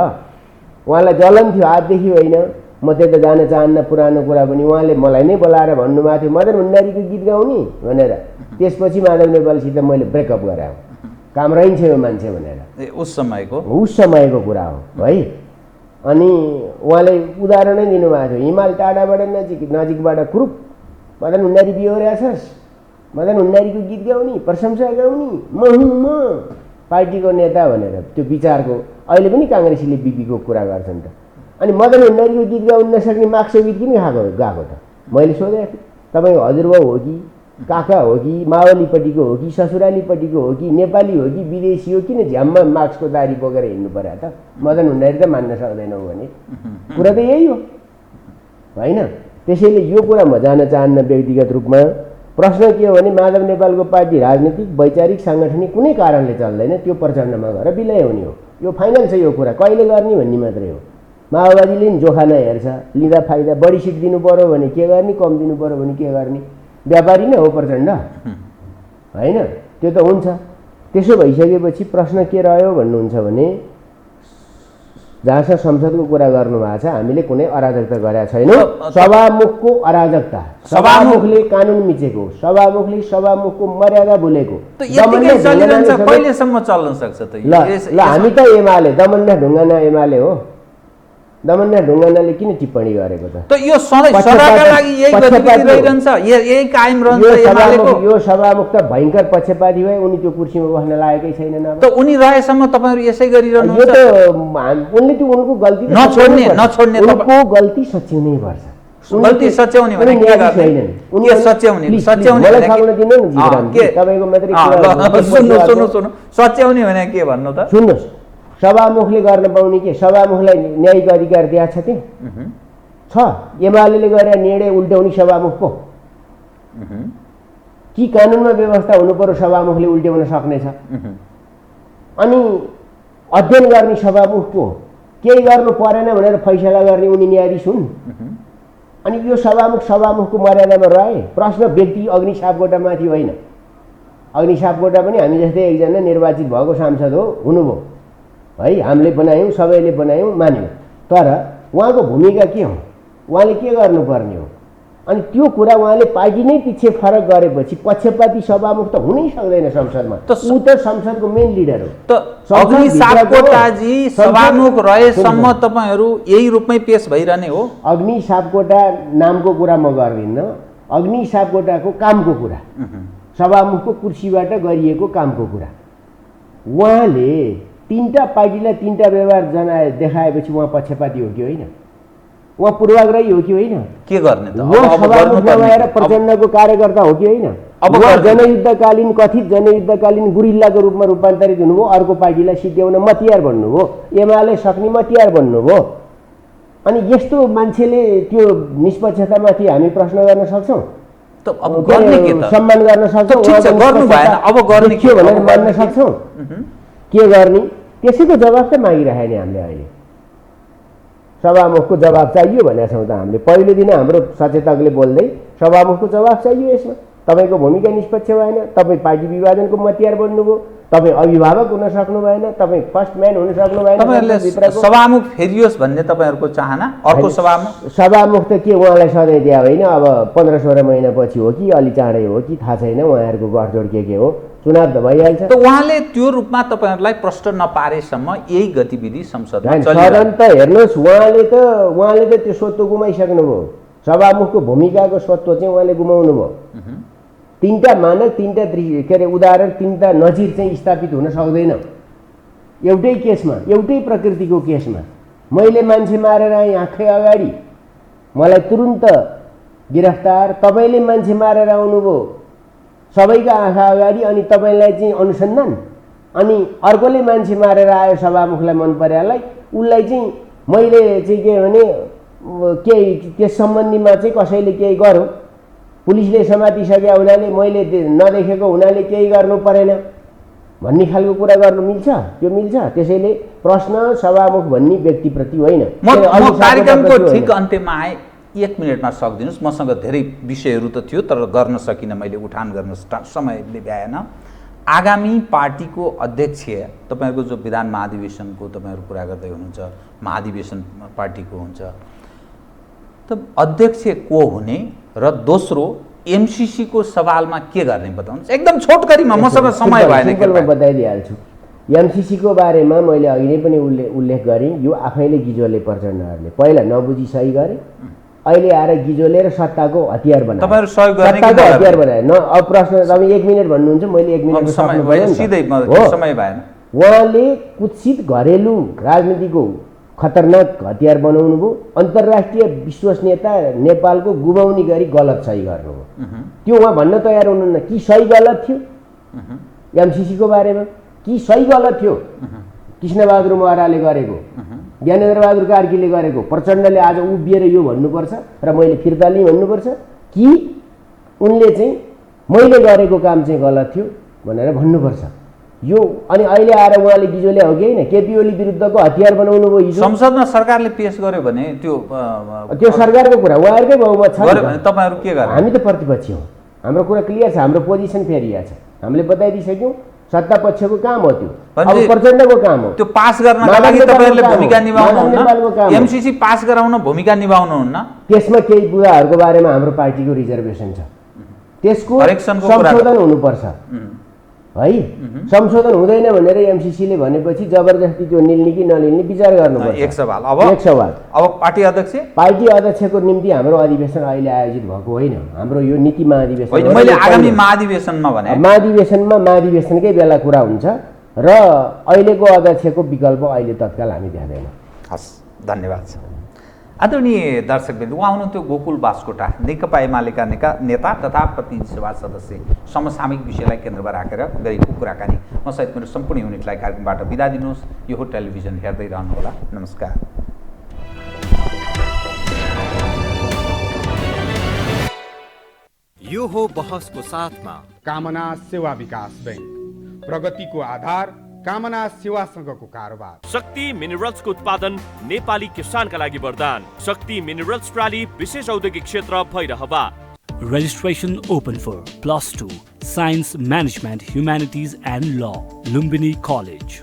उहाँलाई जलन थियो आजदेखि होइन, म त्यता जान चाहन्न, पुरानो कुरा पनि। उहाँले मलाई नै बोलाएर भन्नुभएको थियो मदन भण्डारीको गीत गाउने भनेर। त्यसपछि माधव नेपालसित मैले ब्रेकअप गराएँ, काम रहन्छ यो मान्छे भनेर। उस समयको कुरा हो है। अनि उहाँले उदाहरणै दिनुभएको थियो, हिमाल टाढाबाट नजिकबाट कुरूप मदन भण्डारी बिहोर्याछस्, मदन भण्डारीको गीत गाउने, प्रशंसा गाउने, म पार्टीको नेता भनेर। त्यो विचारको अहिले पनि काङ्ग्रेसीले बिपीको कुरा गर्छन् त। अनि मदन भण्डारीको गीत गाउन नसक्ने माक्सो गीत किन गएको त? मैले सोधेको थिएँ, तपाईँको हजुरबाउ हो कि, काका हो कि, मावलीपट्टिको हो कि, ससुरालीपट्टिको हो कि, नेपाली हो कि विदेशी हो, किन झ्याममा मार्क्सको दारी बोकेर हिँड्नु पर्यो त? मदन भण्डारी त मान्न सक्दैनौ भने कुरा त यही हो होइन। त्यसैले यो कुरा म जान चाहन्न व्यक्तिगत रूपमा। प्रश्न के हो भने माधव नेपालको पार्टी राजनीतिक, वैचारिक, साङ्गठनिक कुनै कारणले चल्दैन, त्यो प्रचण्डमा गएर विलय हुने हो। यो फाइनल छ। यो कुरा कहिले गर्ने भन्ने मात्रै हो। माओवादीले नि जोखा नहेर्छ, लिँदा फाइदा, बढी सिट दिनु पर्यो भने के गर्ने, कम दिनु पर्यो भने के गर्ने। व्यापारी नै हो प्रचण्ड होइन, त्यो त हुन्छ। त्यसो भइसकेपछि प्रश्न के रह्यो भन्नुहुन्छ भने, जहाँसम्म संसदको कुरा गर्नुभएको छ, हामीले कुनै अराजकता गरेका छैनौँ। सभामुखको अराजकता, सभामुखले कानुन मिचेको, सभामुखको मर्यादा भुलेको, कहिलेसम्म चल्न सक्छ त? ल हामी त एमाले, दमन्ना ढुङ्गाना एमाले हो। दमन्ना ढुङ्गानाले किन टिप्पणी गरेको त? यो सदाका लागि यही गतिविधि रहिरहन्छ, यही कायम रहन्छ एमालेको। यो सभामुख त भयङ्कर पक्षपाती भए, उनी त्यो कुर्सीमा बस्न लागेकै छैनन्। अब त उनी रहेसम्म तपाईँहरू यसै गरिरहनुहुन्छ। यो त उनले त्यो उनको गल्ती नछोड्ने उनको गल्ती सच्याउनै पर्छ। गल्ती सच्याउने भने के गर्ने? उनी सच्याउने मलाई थाल्न दिनु न जीवराम, तपाईको मात्रै सुन्नु सच्याउने भने के भन्नु त? सुन्नुहोस्, सभामुखले गर्न पाउने के? सभामुखलाई न्यायिक अधिकार दिएको छ त्यहाँ छ। एमाले गरेर निर्णय उल्ट्याउने सभामुखको कि कानुनमा व्यवस्था हुनु पर्यो सभामुखले उल्ट्याउन सक्नेछ। अनि अध्ययन गर्ने सभामुखको केही गर्नु परेन भनेर फैसला गर्ने उनी न्यायाधीश हुन्। अनि यो सभामुखको मर्यादामा रहे। प्रश्न व्यक्ति अग्नि सापकोटामाथि होइन। अग्नि सापकोटा पनि हामी जस्तै एकजना निर्वाचित भएको सांसद हुनुभयो है, हामीले बनायौँ, सबैले बनायौँ, मान्यौँ। तर उहाँको भूमिका के हो, उहाँले के गर्नुपर्ने हो, अनि त्यो कुरा उहाँले पार्टी नै पछि फरक गरेपछि पक्षपाती सभामुख त हुनै सक्दैन संसदमा। ऊ त संसदको मेन लिडर हो। त अग्नि सापकोटाजी सभामुख रहेसम्म तपाईँहरू यही रूपमै पेश भइरहने हो? अग्नि सापकोटा नामको कुरा म गर्दिनँ, अग्नि सापकोटाको कामको कुरा, सभामुखको कुर्सीबाट गरिएको कामको कुरा। उहाँले तीनटा पार्टीलाई तीनटा व्यवहार देखाएपछि उहाँ पक्षपाती हो कि होइन? उहाँ पूर्वाग्रही हो कि होइन? के गर्ने त? उहाँ सभामुख नभएर प्रचण्डको कार्यकर्ता हो कि होइन? उहाँ जनयुद्धकालीन कथित जनयुद्धकालीन गुरिल्लाको रूपमा रूपान्तरित हुनुभयो, अर्को पार्टीलाई सिद्ध्याउन मतियार बन्नुभयो, एमाले सक्ने मतियार बन्नुभयो। अनि यस्तो मान्छेले त्यो निष्पक्षतामाथि हामी प्रश्न गर्न सक्छौँ? त अब गर्ने के त? सम्मान गर्न सक्छौँ? गर्नु भएन, अब गर्ने के भनेर मान्न सक्छौँ? के गर्ने? त्यसैको जवाब त मागिरहेको नि हामीले। अहिले सभामुखको जवाब चाहियो भनेका छौँ त हामीले। पहिलो दिन हाम्रो सचेतकले बोल्दै सभामुखको जवाब चाहियो यसमा। तपाईँको भूमिका निष्पक्ष भएन, तपाईँ पार्टी विभाजनको मतियार बन्नुभयो, तपाईँ अभिभावक हुन सक्नु भएन, तपाईँ फर्स्ट म्यान हुन सक्नु भएन। तपाईँहरूले सभामुख फेरियोस् भन्ने तपाईँहरूको चाहना? अर्को सभामुख त के उहाँलाई सधैँ दिया होइन? अब 15-16 महिनापछि हो कि अलि चाँडै हो कि थाहा छैन। उहाँहरूको गठजोड के हो, चुनाव त भइहाल्छ। त उहाँले त्यो रूपमा तपाईँहरूलाई प्रश्न नपारेसम्म यही गतिविधि संसदमा सदन त हेर्नुहोस्, उहाँले त त्यो स्वत्व गुमाइसक्नुभयो। सभामुखको भूमिकाको स्वत्व चाहिँ उहाँले गुमाउनु भयो। तीनटा मानक, तीनटा के अरे उदाहरण, तीनटा नजिर चाहिँ स्थापित हुन सक्दैन एउटै केसमा, एउटै प्रकृतिको केसमा। मैले मान्छे मारेर आएँ आँखै अगाडि, मलाई तुरुन्त गिरफ्तार। तपाईँले मान्छे मारेर आउनुभयो सबैका आँखा अगाडि, अनि तपाईँलाई चाहिँ अनुसन्धान। अनि अर्कोले मान्छे मारेर आयो सभामुखलाई मन परेलाई, उसलाई चाहिँ मैले चाहिँ के भने केही त्यस सम्बन्धीमा चाहिँ कसैले केही गरौँ, पुलिसले समातिसके हुनाले, मैले नदेखेको हुनाले केही गर्नु परेन भन्ने खालको कुरा गर्नु मिल्छ? त्यो मिल्छ? त्यसैले प्रश्न सभामुख भन्ने व्यक्तिप्रति होइन। म कार्यक्रमको ठिक अन्त्यमा आएँ, 1 मिनटमा सक्दिनुहोस्। मसँग धेरै विषयहरू त थियो तर गर्न सकिनँ, मैले उठान गर्न समयले भ्याएन। आगामी पार्टीको अध्यक्ष तपाईँहरूको जो विधान महाधिवेशनको तपाईँहरू कुरा गर्दै हुनुहुन्छ, महाधिवेशन पार्टीको हुन्छ, त अध्यक्ष को हुने र दोस्रो एमसीसीको सवालमा के गर्ने बताउनुहोस् एकदम छोटकरीमा, मसँग समय भएन। बताइदिइहाल्छु। एमसीसीको बारेमा मैले अघि नै पनि उल्लेख गरेँ। यो आफैले गिजोले प्रचण्डहरूले पहिला नबुझी सही गरे, अहिले आएर गिजोले र सत्ताको हतियार बनाए। तपाईहरु सहयोग गर्ने सत्ताको हतियार बनाए। न अब प्रश्न तपाईँ 1 मिनट भन्नुहुन्छ, मैले 1 मिनट सिधै समय भएन। उहाँले कुत्सित घरेलु राजनीतिको खतरनाक हतियार बनाउनु भयो। अन्तर्राष्ट्रिय विश्वसनीयता नेपालको गुमाउने गरी गलत सही गर्नुभयो। त्यो उहाँ भन्न तयार हुनुहुन्न कि सही गलत थियो एमसीसीको बारेमा, कि सही गलत थियो कृष्णबहादुर महराले गरेको, ज्ञानेन्द्रबहादुर कार्कीले गरेको, प्रचण्डले आज उभिएर यो भन्नुपर्छ र मैले फिर्ता लिएँ भन्नुपर्छ, कि उनले चाहिँ मैले गरेको काम चाहिँ गलत थियो भनेर भन्नुपर्छ यो। अनि अहिले आएर उहाँले गिजोले हो कि होइन केपी ओली विरुद्धको हतियार बनाउनु भयो। हिजो संसदमा सरकारले पेश गर्यो भने त्यो सरकारको कुरा उहाँहरूकै बहुमत छ भने तपाईहरु के गर्ने? हामी त प्रतिपक्ष हौँ, हाम्रो कुरा क्लियर छ, हाम्रो पोजिसन फेरिया छ, हामीले बताइदिइसक्यौँ। सत्ता पक्षको काम हो त्यो, अब प्रचण्डको काम हो। त्यो पास गर्नका लागि तपाईहरुले भूमिका निभाउनुहुन्न, एमसीसी पास गराउन भूमिका निभाउनुहुन्न। त्यसमा केही कुराहरूको बारेमा हाम्रो पार्टीको रिजर्भेसन छ, त्यसको संशोधन हुनुपर्छ है। संशोधन हुँदैन भनेर एमसीसीले भनेपछि जबरजस्ती त्यो निल्ने कि नलिल्ने विचार गर्नुपर्छ। एक सवाल अब पार्टी अध्यक्षको निम्ति हाम्रो अधिवेशन अहिले आयोजित भएको होइन। हाम्रो यो नीति महाधिवेशन होइन, मैले आगामी महाधिवेशनमा भने महाधिवेशनकै बेला कुरा हुन्छ र अहिलेको अध्यक्षको विकल्प अहिले तत्काल हामी देख्दैनौँ। हस्, धन्यवाद छ। आदरणीय दर्शकवृन्द, उहाँ हुनुहुन्थ्यो गोकुल बास्कोटा, नेकपा एमालेका नेता तथा प्रतिनिधि सभा सदस्य। समसामयिक विषयलाई केन्द्रमा राखेर गरेको कुराकानी। म सहित मेरो सम्पूर्ण युनिटलाई कार्यक्रमबाट बिदा दिनुहोस्। यो हो टेलिभिजन, हेर्दै रहनुहोला। नमस्कार। यो यो हो बहसको साथमा कामना सेवा विकास बैंक, प्रगतिको आधार कामना सेवासँगको कारोबार। शक्ति मिनरल्सको उत्पादन नेपाली किसानका लागि वरदान। शक्ति मिनरल्स प्राली विशेष औद्योगिक क्षेत्र Bhairahawa. Registration open for +2 Science Management, Humanities and Law, Lumbini College.